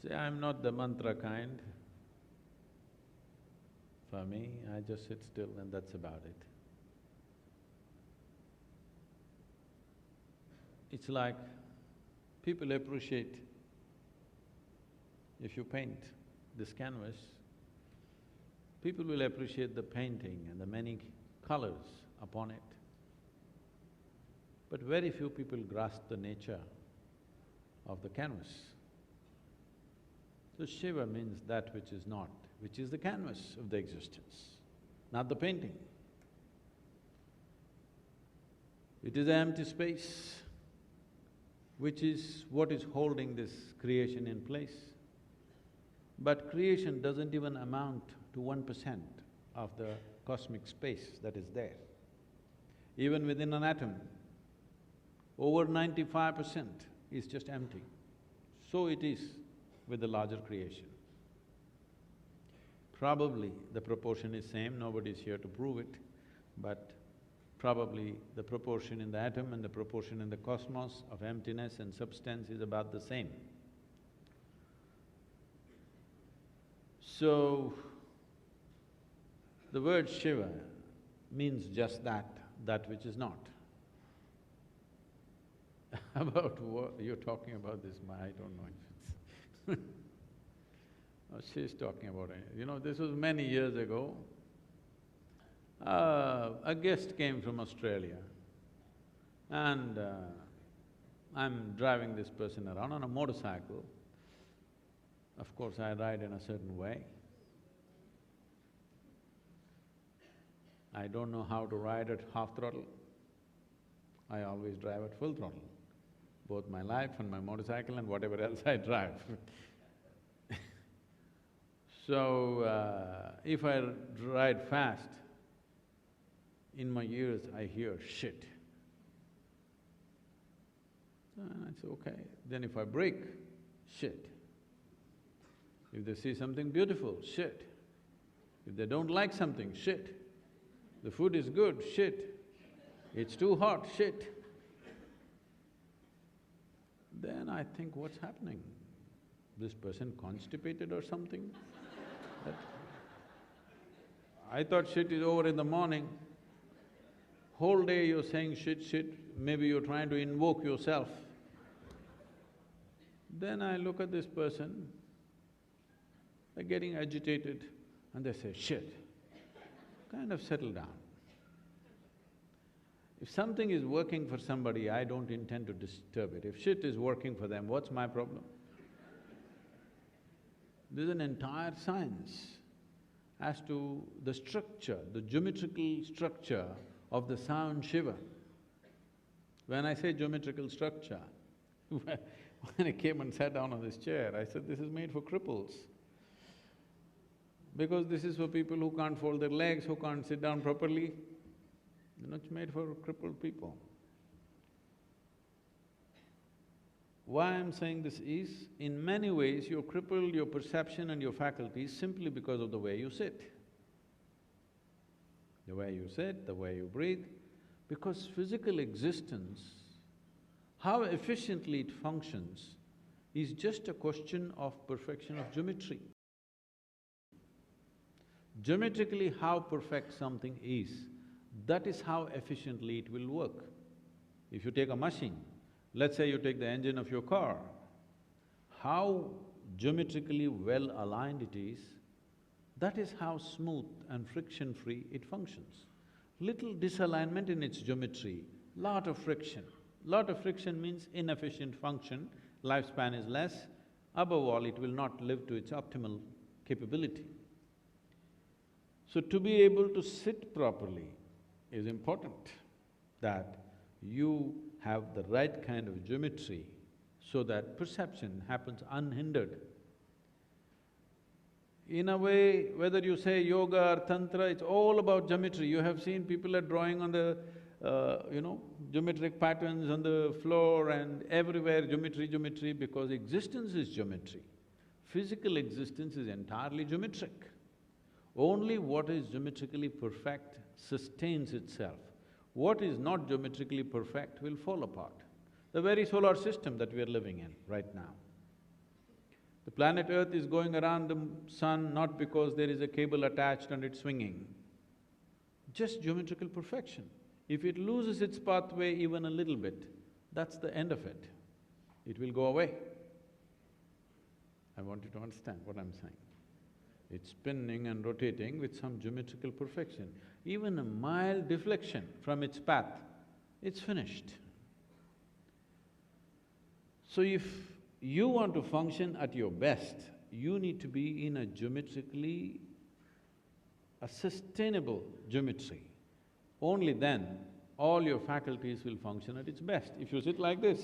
See, I'm not the mantra kind. For me, I just sit still and that's about it. It's like people appreciate if you paint this canvas, people will appreciate the painting and the many colors upon it. But very few people grasp the nature of the canvas. So Shiva means that which is not, which is the canvas of the existence, not the painting. It is the empty space, which is what is holding this creation in place. But creation doesn't even amount to 1% of the cosmic space that is there. Even within an atom, over 95% is just empty. So it is with the larger creation. Probably the proportion is same, nobody is here to prove it, but probably the proportion in the atom and the proportion in the cosmos of emptiness and substance is about the same. So, the word Shiva means just that which is not. About what you're talking about this, I don't know if it's oh, she's talking about it. You know, this was many years ago. A guest came from Australia and I'm driving this person around on a motorcycle. Of course, I ride in a certain way. I don't know how to ride at half throttle. I always drive at full throttle, both my life and my motorcycle and whatever else I drive. So, if I ride fast, in my ears I hear shit. And I say, okay. Then if I brake, shit. If they see something beautiful, shit. If they don't like something, shit. The food is good, shit. It's too hot, shit. Then I think, what's happening? This person constipated or something? I thought shit is over in the morning. Whole day you're saying shit, shit, maybe you're trying to invoke yourself. Then I look at this person, they're getting agitated and they say, shit. Kind of settle down. If something is working for somebody, I don't intend to disturb it. If shit is working for them, what's my problem? There's an entire science as to the structure, the geometrical structure of the sound Shiva. When I say geometrical structure, when I came and sat down on this chair, I said, this is made for cripples. Because this is for people who can't fold their legs, who can't sit down properly. You know, it's made for crippled people. Why I'm saying this is, in many ways you're crippled, your perception and your faculties simply because of the way you sit. The way you sit, the way you breathe, because physical existence, how efficiently it functions, is just a question of perfection of geometry. Geometrically how perfect something is that is how efficiently it will work. If you take a machine, let's say you take the engine of your car, how geometrically well aligned it is, that is how smooth and friction-free it functions. Little disalignment in its geometry, lot of friction. Lot of friction means inefficient function, lifespan is less, above all, it will not live to its optimal capability. So to be able to sit properly is important, that you have the right kind of geometry so that perception happens unhindered. In a way, whether you say yoga or tantra, it's all about geometry. You have seen people are drawing on the, geometric patterns on the floor and everywhere, geometry, because existence is geometry. Physical existence is entirely geometric. Only what is geometrically perfect sustains itself. What is not geometrically perfect will fall apart. The very solar system that we are living in right now. The planet Earth is going around the sun not because there is a cable attached and it's swinging, just geometrical perfection. If it loses its pathway even a little bit, that's the end of it. It will go away. I want you to understand what I'm saying. It's spinning and rotating with some geometrical perfection. Even a mild deflection from its path, it's finished. So if you want to function at your best, you need to be in a sustainable geometry. Only then, all your faculties will function at its best. If you sit like this,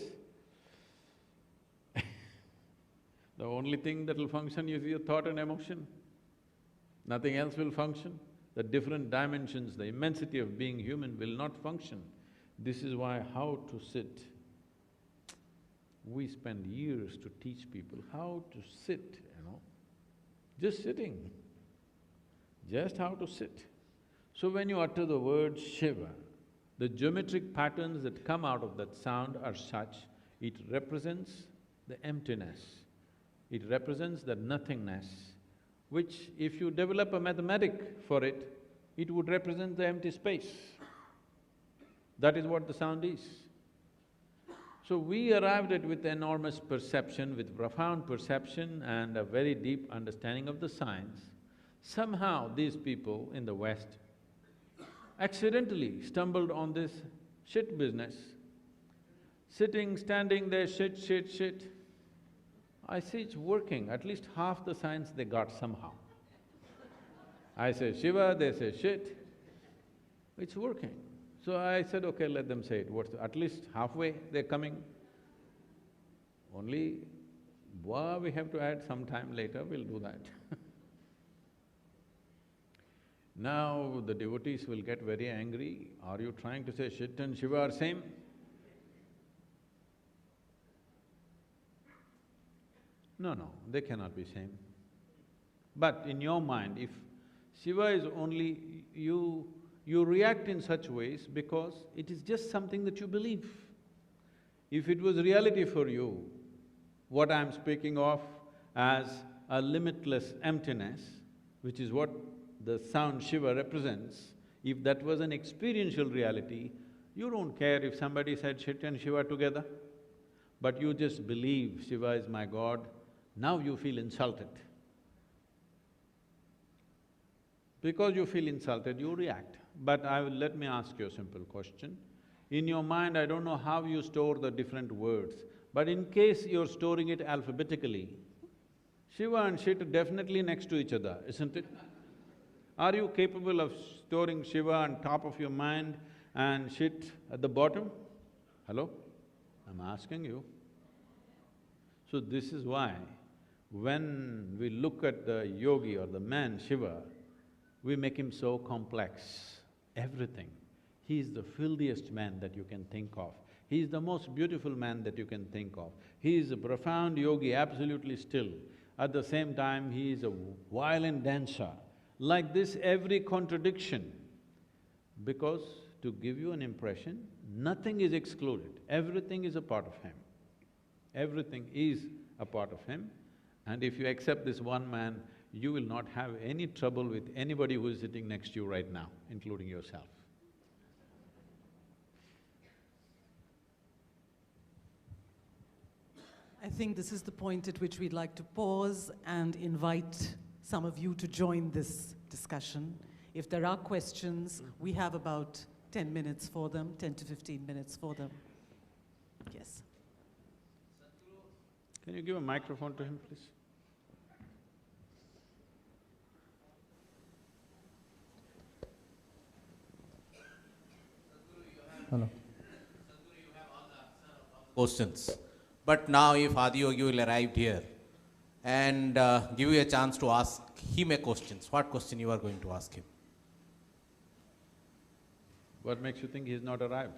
the only thing that will function is your thought and emotion. Nothing else will function. The different dimensions, the immensity of being human will not function. This is why how to sit. We spend years to teach people how to sit, just sitting, just how to sit. So when you utter the word Shiva, the geometric patterns that come out of that sound are such, it represents the emptiness, it represents the nothingness, which if you develop a mathematic for it, it would represent the empty space. That is what the sound is. So we arrived at with enormous perception, with profound perception and a very deep understanding of the science. Somehow these people in the West accidentally stumbled on this shit business. Sitting, standing there, shit. I see it's working, at least half the science they got somehow. I say Shiva, they say shit, it's working. So I said, okay, let them say it, at least halfway they're coming. Only, we have to add some time later, we'll do that. Now the devotees will get very angry. Are you trying to say shit and Shiva are same? No, they cannot be same. But in your mind, if Shiva is only… you react in such ways because it is just something that you believe. If it was reality for you, what I'm speaking of as a limitless emptiness, which is what the sound Shiva represents, if that was an experiential reality, you don't care if somebody said shit and Shiva together, but you just believe Shiva is my God, now you feel insulted. Because you feel insulted, you react. But let me ask you a simple question. In your mind, I don't know how you store the different words, but in case you're storing it alphabetically, Shiva and shit are definitely next to each other, isn't it? Are you capable of storing Shiva on top of your mind and shit at the bottom? Hello? I'm asking you. So this is why when we look at the yogi or the man Shiva, we make him so complex, everything. He is the filthiest man that you can think of. He is the most beautiful man that you can think of. He is a profound yogi, absolutely still. At the same time, he is a violent dancer. Like this, every contradiction, because to give you an impression, nothing is excluded, everything is a part of him. Everything is a part of him, and if you accept this one man, you will not have any trouble with anybody who is sitting next to you right now, including yourself.
I think this is the point at which we'd like to pause and invite some of you to join this discussion. If there are questions, we have about 10 minutes for them, 10 to 15 minutes for them. Yes.
Can you give a microphone to him, please?
Hello.
Questions. But now if Adiyogi will arrive here and give you a chance to ask him a question, what question you are going to ask him?
What makes you think he's not arrived?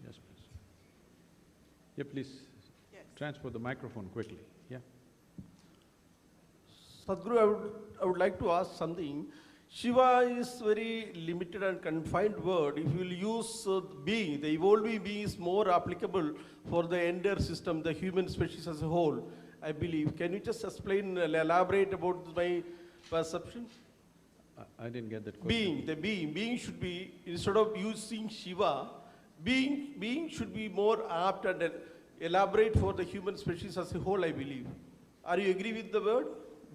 Yes, please. Yeah, please.
Yes.
Transfer the microphone quickly, yeah.
Sadhguru, I would like to ask something. Shiva is very limited and confined word. If you will use being, the evolving being is more applicable for the entire system, the human species as a whole, I believe. Can you just explain, elaborate about my perception?
I didn't get that question.
Being should be, instead of using Shiva, being should be more apt and elaborate for the human species as a whole, I believe. Are you agree with the word?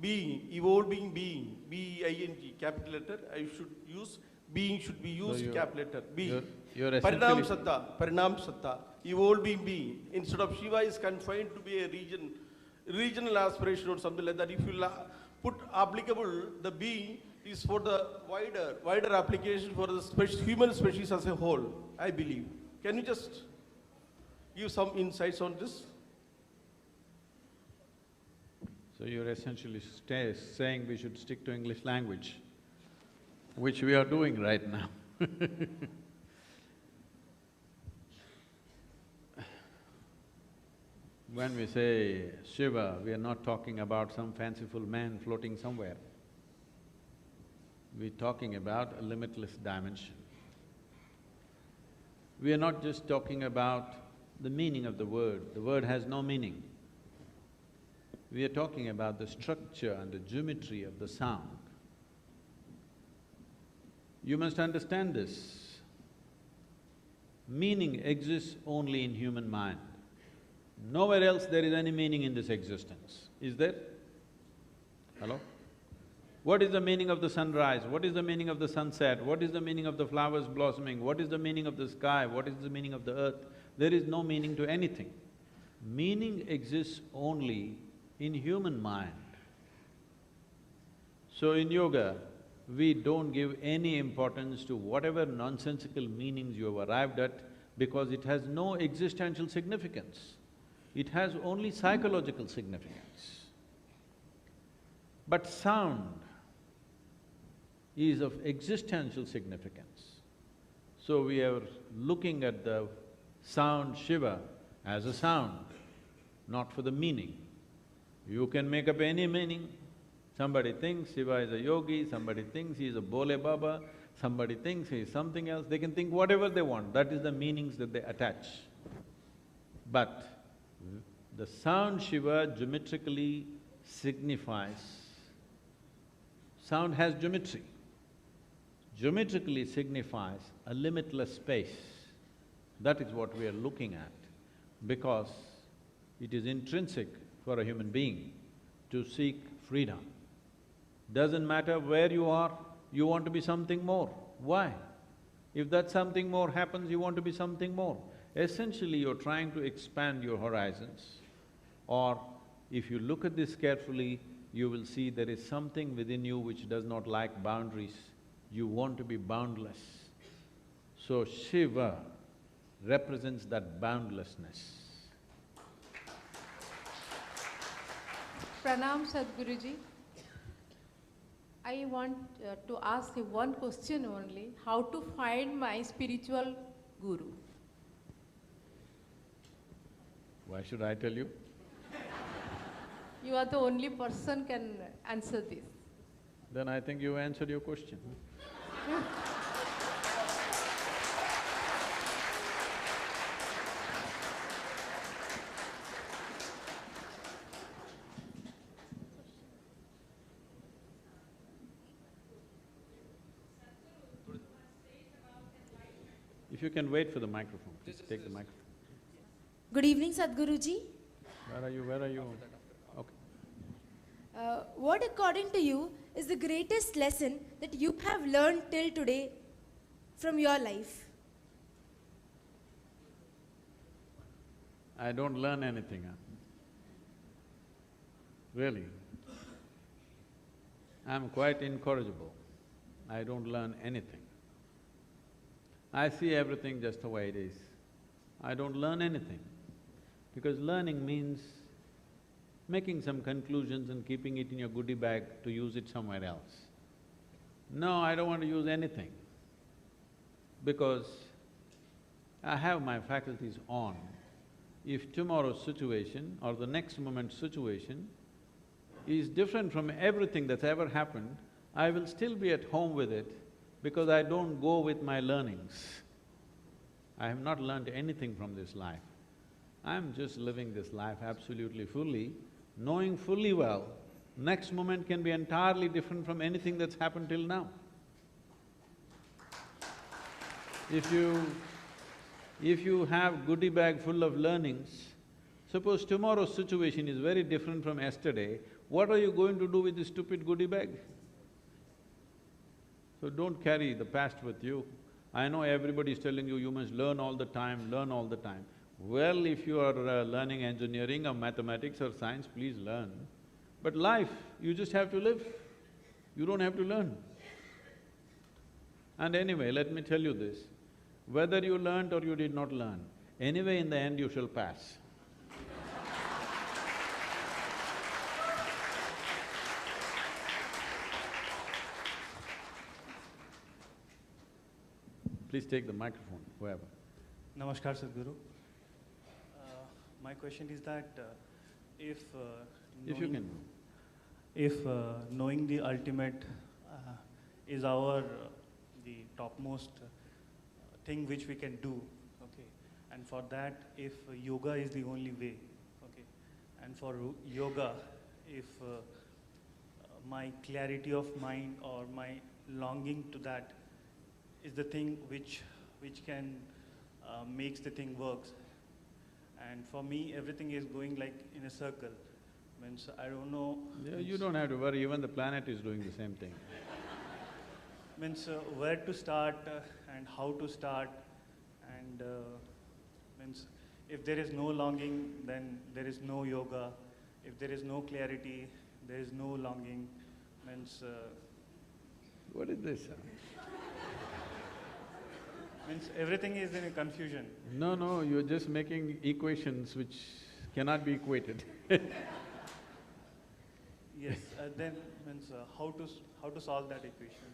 Being, evolving being, B-I-N-G, capital letter, I should use, being should be used,
So
capital letter, being.
You're
Parinam
essentially…
Parinam Satta, evolving being. Instead of Shiva is confined to be a regional aspiration or something like that. If you put applicable, the being is for the wider application for the human species as a whole, I believe. Can you just give some insights on this?
So you're essentially saying we should stick to English language, which we are doing right now. When we say Shiva, we are not talking about some fanciful man floating somewhere. We're talking about a limitless dimension. We are not just talking about the meaning of the word has no meaning. We are talking about the structure and the geometry of the sound. You must understand this. Meaning exists only in human mind. Nowhere else there is any meaning in this existence. Is there? Hello? What is the meaning of the sunrise? What is the meaning of the sunset? What is the meaning of the flowers blossoming? What is the meaning of the sky? What is the meaning of the earth? There is no meaning to anything. Meaning exists only in human mind. So in yoga, we don't give any importance to whatever nonsensical meanings you have arrived at because it has no existential significance. It has only psychological significance. But sound is of existential significance. So we are looking at the sound Shiva as a sound, not for the meaning. You can make up any meaning. Somebody thinks Shiva is a yogi, somebody thinks he is a Bole Baba, somebody thinks he is something else. They can think whatever they want, that is the meanings that they attach. But the sound Shiva geometrically signifies… Sound has geometry. Geometrically signifies a limitless space. That is what we are looking at, because it is intrinsic for a human being to seek freedom. Doesn't matter where you are, you want to be something more. Why? If that something more happens, you want to be something more. Essentially, you're trying to expand your horizons, or if you look at this carefully, you will see there is something within you which does not like boundaries. You want to be boundless. So Shiva represents that boundlessness.
Pranam Sadhguruji. I want to ask you one question only, how to find my spiritual guru?
Why should I tell you?
You are the only person can answer this.
Then I think you answered your question. If you can wait for the microphone, please take the microphone.
Good evening, Sadhguruji.
Where are you? Where are you? Okay.
What, according to you, is the greatest lesson that you have learned till today from your life?
I don't learn anything, huh? Really. I'm quite incorrigible. I don't learn anything. I see everything just the way it is. I don't learn anything. Because learning means making some conclusions and keeping it in your goodie bag to use it somewhere else. No, I don't want to use anything, because I have my faculties on. If tomorrow's situation or the next moment's situation is different from everything that's ever happened, I will still be at home with it because I don't go with my learnings. I have not learned anything from this life. I'm just living this life absolutely fully, knowing fully well, next moment can be entirely different from anything that's happened till now. If you have goodie bag full of learnings, suppose tomorrow's situation is very different from yesterday, what are you going to do with this stupid goodie bag? So don't carry the past with you. I know everybody is telling you, you must learn all the time, learn all the time. Well, if you are learning engineering or mathematics or science, please learn. But life, you just have to live, you don't have to learn. And anyway, let me tell you this, whether you learned or you did not learn, anyway in the end you shall pass. Please take the microphone, whoever.
Namaskar, Sadhguru. My question is that if knowing the ultimate is our the topmost thing which we can do, okay, and for that if yoga is the only way, okay, and for yoga if my clarity of mind or my longing to that is the thing which can makes the thing works. And for me, everything is going like in a circle. Means I don't know.
Yeah, you don't have to worry, even the planet is doing the same thing.
Means where to start and how to start, and means if there is no longing, then there is no yoga. If there is no clarity, there is no longing. Means
What is this?
means everything is in a confusion.
No, you're just making equations which cannot be equated.
Yes, then means how to solve that equation?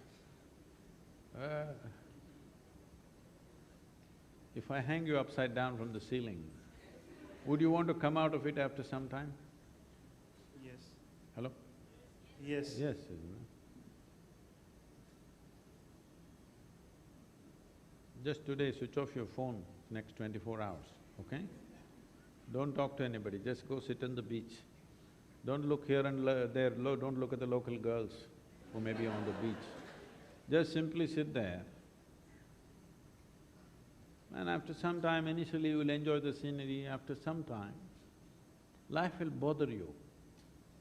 If I hang you upside down from the ceiling, would you want to come out of it after some time?
Yes.
Hello?
Yes.
Yes, isn't it? Just today, switch off your phone next 24 hours, okay? Don't talk to anybody, just go sit on the beach. Don't look here and there, don't look at the local girls who may be on the beach. Just simply sit there. And after some time, initially you will enjoy the scenery, after some time, life will bother you,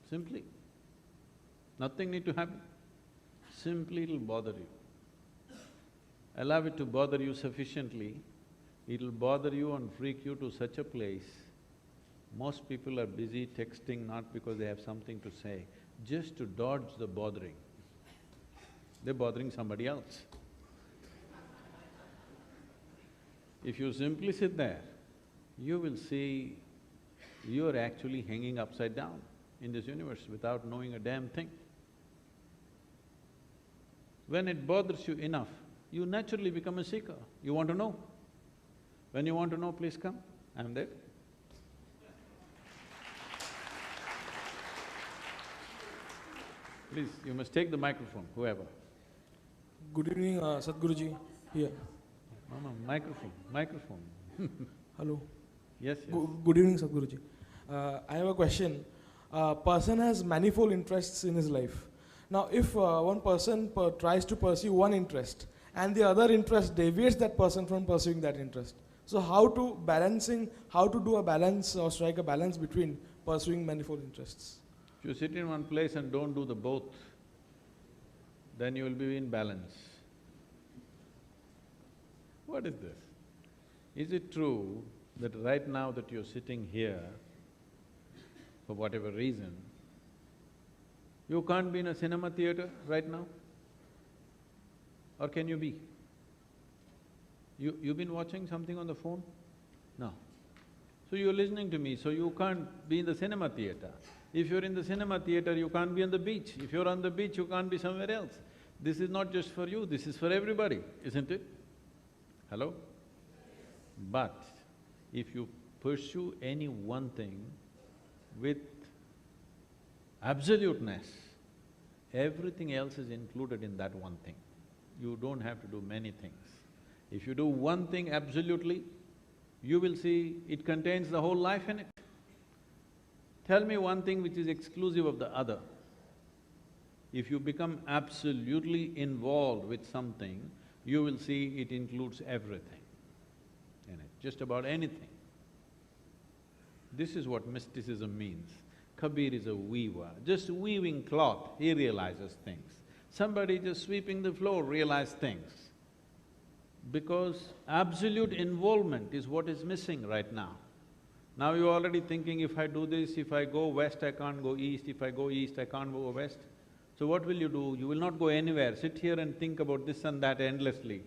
simply. Nothing need to happen, simply it'll bother you. Allow it to bother you sufficiently, it'll bother you and freak you to such a place. Most people are busy texting not because they have something to say, just to dodge the bothering. They're bothering somebody else. If you simply sit there, you will see you're actually hanging upside down in this universe without knowing a damn thing. When it bothers you enough, you naturally become a seeker. You want to know. When you want to know, please come, I'm there. Please, you must take the microphone, whoever.
Good evening, Sadhguruji. Here.
No, microphone.
Hello.
Yes.
Good evening, Sadhguruji. I have a question. A person has manifold interests in his life. Now, if one person tries to pursue one interest and the other interest deviates that person from pursuing that interest. So how to do a balance or strike a balance between pursuing manifold interests?
If you sit in one place and don't do the both, then you will be in balance. What is this? Is it true that right now that you're sitting here, for whatever reason, you can't be in a cinema theater right now? Or can you be? You've been watching something on the phone? No. So you're listening to me, so you can't be in the cinema theater. If you're in the cinema theater, you can't be on the beach. If you're on the beach, you can't be somewhere else. This is not just for you, this is for everybody, isn't it? Hello? But if you pursue any one thing with absoluteness, everything else is included in that one thing. You don't have to do many things. If you do one thing absolutely, you will see it contains the whole life in it. Tell me one thing which is exclusive of the other. If you become absolutely involved with something, you will see it includes everything in it, just about anything. This is what mysticism means. Kabir is a weaver, just weaving cloth, he realizes things. Somebody just sweeping the floor realizes things. Because absolute involvement is what is missing right now. Now you're already thinking, if I do this, if I go west, I can't go east, if I go east, I can't go west. So what will you do? You will not go anywhere, sit here and think about this and that endlessly.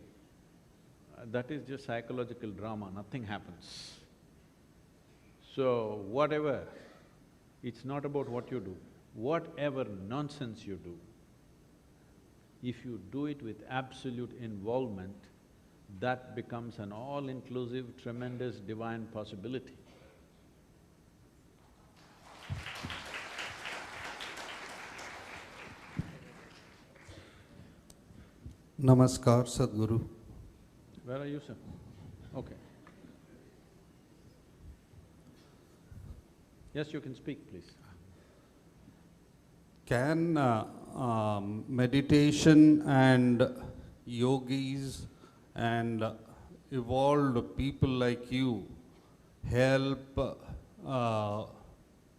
That is just psychological drama, nothing happens. So whatever, it's not about what you do. Whatever nonsense you do, if you do it with absolute involvement, that becomes an all-inclusive, tremendous divine possibility.
Namaskar, Sadhguru.
Where are you, sir? Okay. Yes, you can speak, please.
Can meditation and yogis and evolved people like you help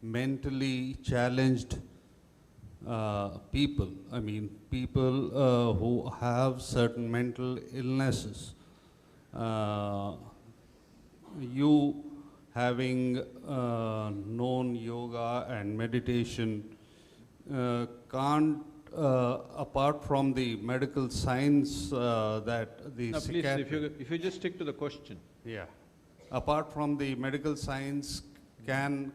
mentally challenged people? I mean, people who have certain mental illnesses. You having known yoga and meditation, can't, apart from the medical science that the
No, please, if you just stick to the question.
Yeah. Apart from the medical science, can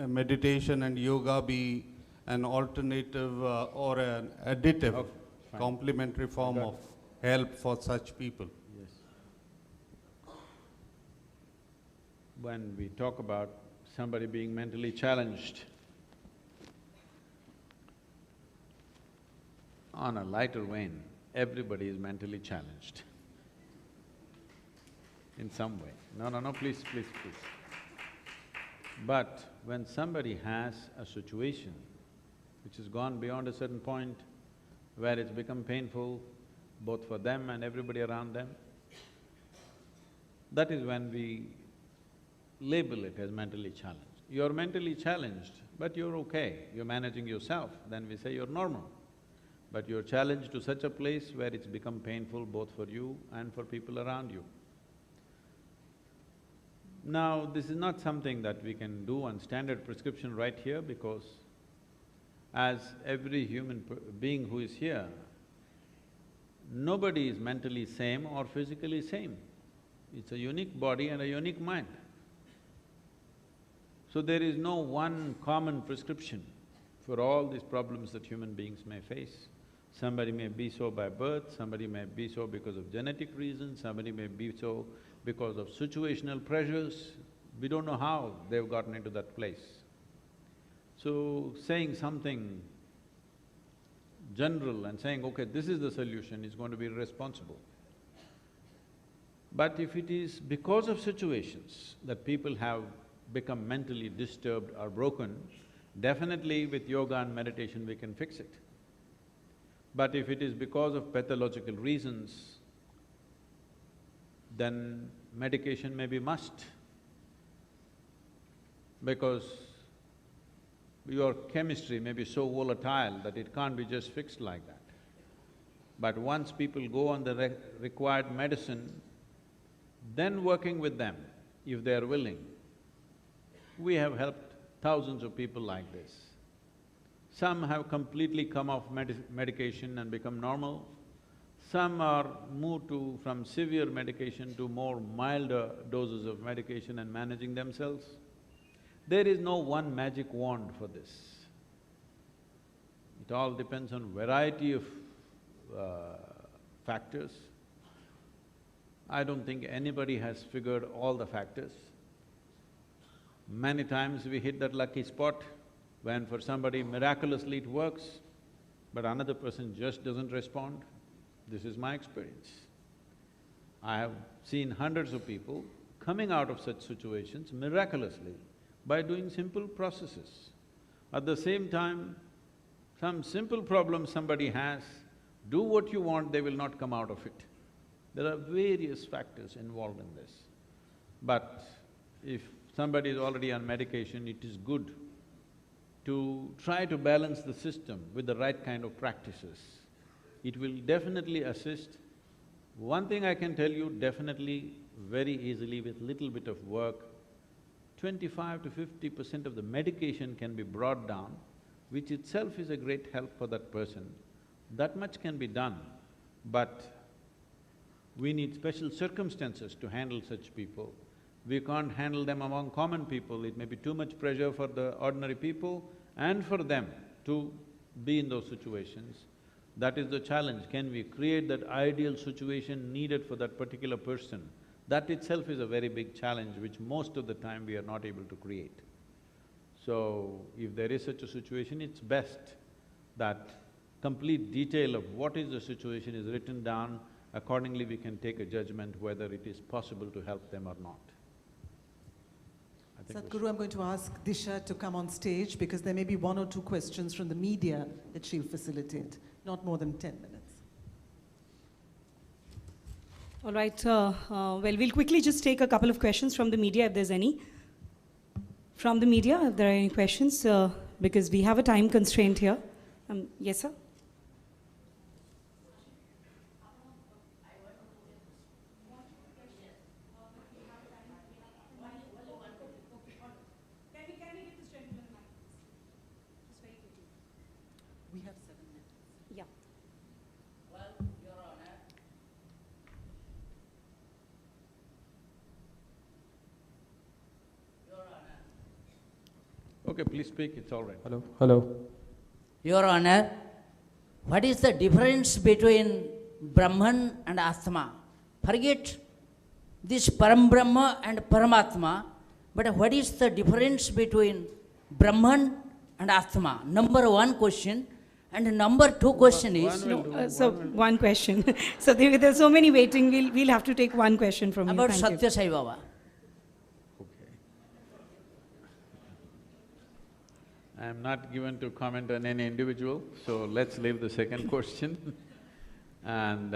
meditation and yoga be an alternative or an additive, complementary form of help for such people?
Yes. When we talk about somebody being mentally challenged, on a lighter vein, everybody is mentally challenged in some way. No, please. But when somebody has a situation which has gone beyond a certain point, where it's become painful both for them and everybody around them, that is when we label it as mentally challenged. You're mentally challenged, but you're okay, you're managing yourself, then we say you're normal. But you're challenged to such a place where it's become painful both for you and for people around you. Now, this is not something that we can do on standard prescription right here, because as every human being who is here, nobody is mentally same or physically same. It's a unique body and a unique mind. So there is no one common prescription for all these problems that human beings may face. Somebody may be so by birth, somebody may be so because of genetic reasons, somebody may be so because of situational pressures. We don't know how they've gotten into that place. So saying something general and saying, okay, this is the solution, is going to be irresponsible. But if it is because of situations that people have become mentally disturbed or broken, definitely with yoga and meditation we can fix it. But if it is because of pathological reasons, then medication may be must, because your chemistry may be so volatile that it can't be just fixed like that. But once people go on the required medicine, then working with them, if they are willing. We have helped thousands of people like this. Some have completely come off medication and become normal. Some are moved from severe medication to more milder doses of medication and managing themselves. There is no one magic wand for this. It all depends on variety of factors. I don't think anybody has figured all the factors. Many times we hit that lucky spot when for somebody miraculously it works, but another person just doesn't respond. This is my experience. I have seen hundreds of people coming out of such situations miraculously by doing simple processes. At the same time, some simple problem somebody has, do what you want, they will not come out of it. There are various factors involved in this. But if somebody is already on medication, it is good to try to balance the system with the right kind of practices. It will definitely assist. One thing I can tell you definitely, very easily, with little bit of work, 25 to 50% of the medication can be brought down, which itself is a great help for that person. That much can be done, but we need special circumstances to handle such people. We can't handle them among common people, it may be too much pressure for the ordinary people and for them to be in those situations. That is the challenge. Can we create that ideal situation needed for that particular person? That itself is a very big challenge which most of the time we are not able to create. So, if there is such a situation, it's best that complete detail of what is the situation is written down. Accordingly, we can take a judgment whether it is possible to help them or not.
Sadhguru, I'm going to ask Disha to come on stage because there may be one or two questions from the media that she'll facilitate, not more than 10 minutes.
All right, well, we'll quickly just take a couple of questions from the media if there's any. From the media, if there are any questions, because we have a time constraint here. Yes, sir?
We have 7 minutes.
Yeah.
Well, Your Honor. Your Honor.
Okay, please speak, it's all right.
Hello. Hello.
Your Honor, what is the difference between Brahman and Atma? Forget this Param Brahma and Paramatma, but what is the difference between Brahman and Atma? Number one question. And number two question is…
One question. So there's so many waiting, we'll have to take one question from
about
you.
Satya Sai Baba.
Okay. I am not given to comment on any individual, so let's leave the second question. And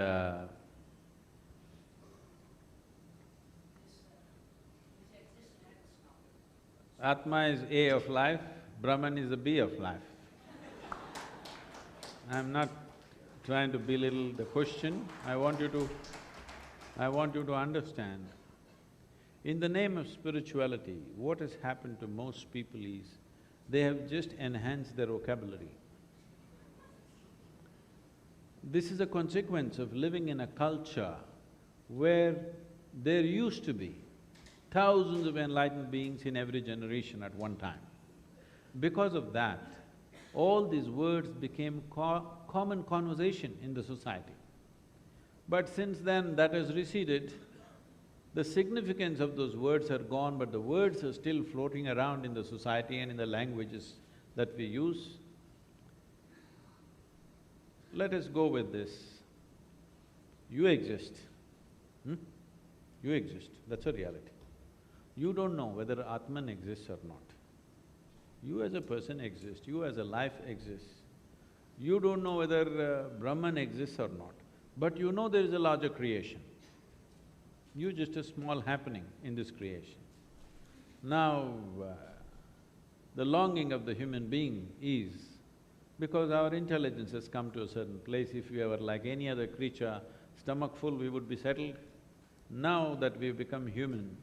Atma is A of life, Brahman is the B of life. I'm not trying to belittle the question, I want you to understand. In the name of spirituality, what has happened to most people is, they have just enhanced their vocabulary. This is a consequence of living in a culture where there used to be thousands of enlightened beings in every generation at one time. Because of that, all these words became common conversation in the society. But since then, that has receded. The significance of those words are gone, but the words are still floating around in the society and in the languages that we use. Let us go with this. You exist. You exist, that's a reality. You don't know whether Atman exists or not. You as a person exist, you as a life exists. You don't know whether Brahman exists or not, but you know there is a larger creation. You're just a small happening in this creation. Now, the longing of the human being is, because our intelligence has come to a certain place, if we were like any other creature, stomach full, we would be settled. Now that we've become human,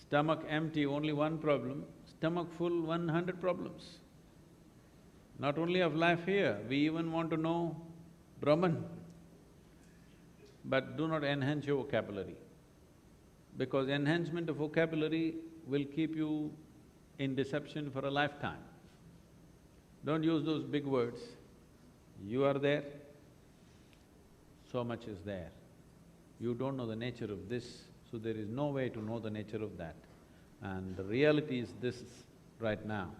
stomach empty, only one problem, stomach full, 100 problems. Not only of life here, we even want to know Brahman. But do not enhance your vocabulary, because enhancement of vocabulary will keep you in deception for a lifetime. Don't use those big words. You are there, so much is there. You don't know the nature of this, so there is no way to know the nature of that. And the reality is this right now.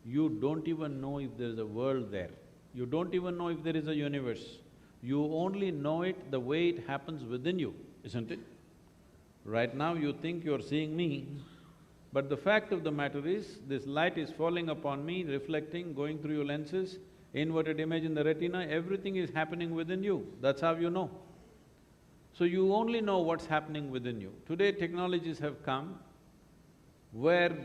You don't even know if there is a world there. You don't even know if there is a universe. You only know it the way it happens within you, isn't it? Right now you think you're seeing me, but the fact of the matter is, this light is falling upon me, reflecting, going through your lenses, inverted image in the retina, everything is happening within you. That's how you know. So you only know what's happening within you. Today technologies have come where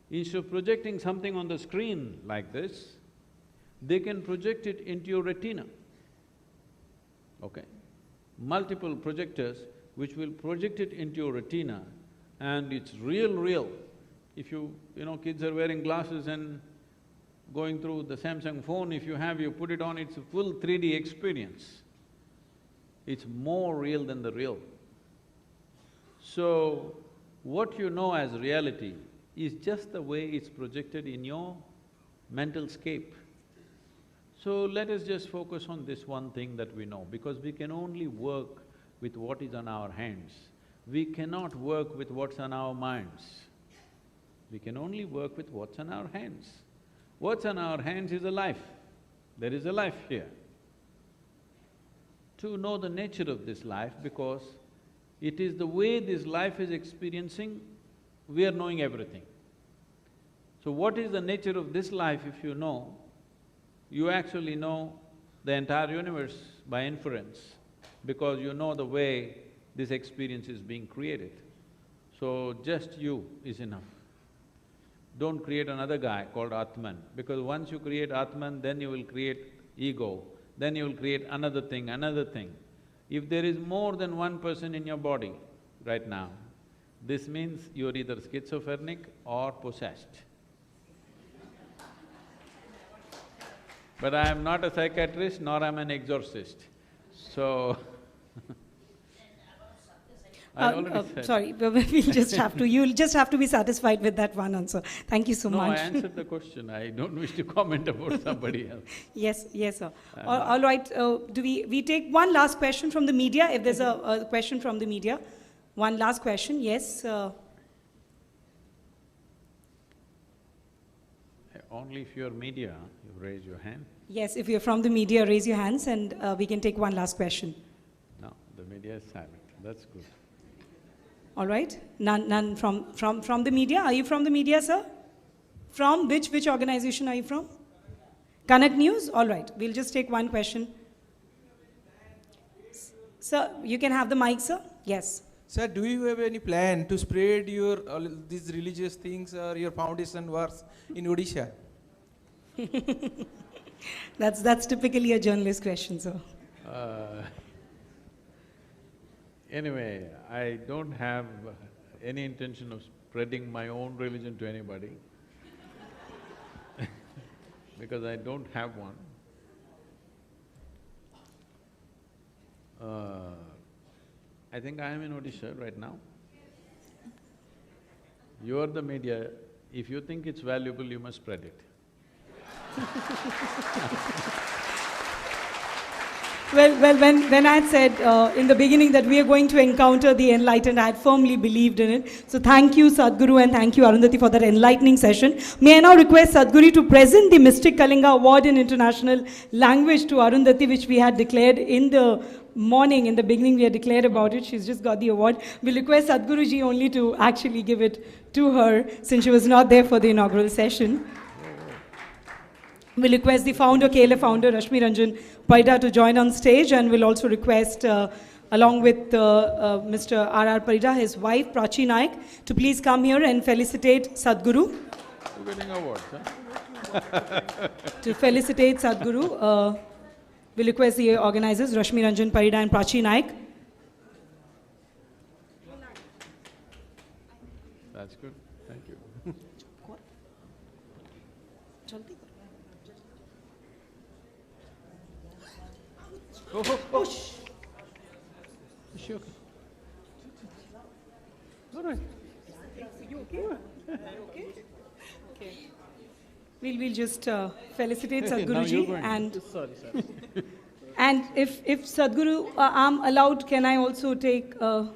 instead of projecting something on the screen like this, they can project it into your retina. Okay? Multiple projectors which will project it into your retina, and it's real. If you know, kids are wearing glasses and going through the Samsung phone, if you put it on, it's a full 3D experience. It's more real than the real. So, what you know as reality is just the way it's projected in your mental scape. So let us just focus on this one thing that we know, because we can only work with what is on our hands. We cannot work with what's on our minds. We can only work with what's on our hands. What's on our hands is a life. There is a life here. To know the nature of this life, because it is the way this life is experiencing, we are knowing everything. So what is the nature of this life if you know? You actually know the entire universe by inference, because you know the way this experience is being created. So just you is enough. Don't create another guy called Atman, because once you create Atman, then you will create ego, then you will create another thing. If there is more than one person in your body right now, this means you're either schizophrenic or possessed. But I am not a psychiatrist, nor am I an exorcist, so I already said.
Sorry, we'll just have to… You'll just have to be satisfied with that one answer. Thank you so much.
No, I answered the question. I don't wish to comment about somebody else.
Yes, sir. All right, do we take one last question from the media, if there's a question from the media? One last question, yes.
Only if you're media, you raise your hand.
Yes, if you're from the media, raise your hands and we can take one last question.
No, the media is silent. That's good.
All right, none from the media. Are you from the media, sir? From which organization are you from? Connect News? All right, we'll just take one question. Sir, you can have the mic, sir. Yes.
Sir, do you have any plan to spread your these religious things or your foundation works in Odisha?
That's typically a journalist question, sir.
Anyway, I don't have any intention of spreading my own religion to anybody because I don't have one. I think I am in Odisha right now. You are the media. If you think it's valuable, you must spread it.
Well, when I had said in the beginning that we are going to encounter the enlightened, I had firmly believed in it. So thank you, Sadhguru, and thank you, Arundhathi, for that enlightening session. May I now request Sadhguru to present the Mystic Kalinga Award in International Language to Arundhathi, which we had declared in the morning. In the beginning, we had declared about it. She's just got the award. We'll request Sadhguru ji only to actually give it to her, since she was not there for the inaugural session. We'll request the founder, KLA founder, Rashmi Ranjan Parida, to join on stage, and we'll also request, along with Mr. R.R. Parida, his wife, Prachi Naik, to please come here and felicitate Sadhguru.
You're getting awards, huh?
To felicitate Sadhguru, we'll request the organizers, Rashmi Ranjan Parida and Prachi Naik.
That's good. Thank you.
Push.
Is she okay? All right.
You okay? Okay. We'll just felicitate Sadhguruji, and and if Sadhguru, I'm allowed, can I also take a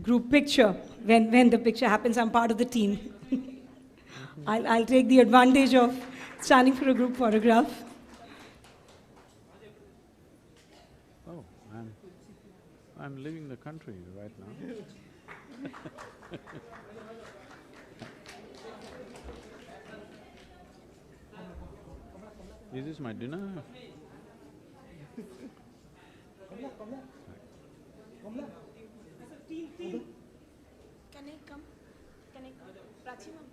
group picture when the picture happens? I'm part of the team. I'll take the advantage of standing for a group photograph.
Oh, I'm leaving the country right now. Is this my dinner?
Can I come? Can I come? Prachi ma'am.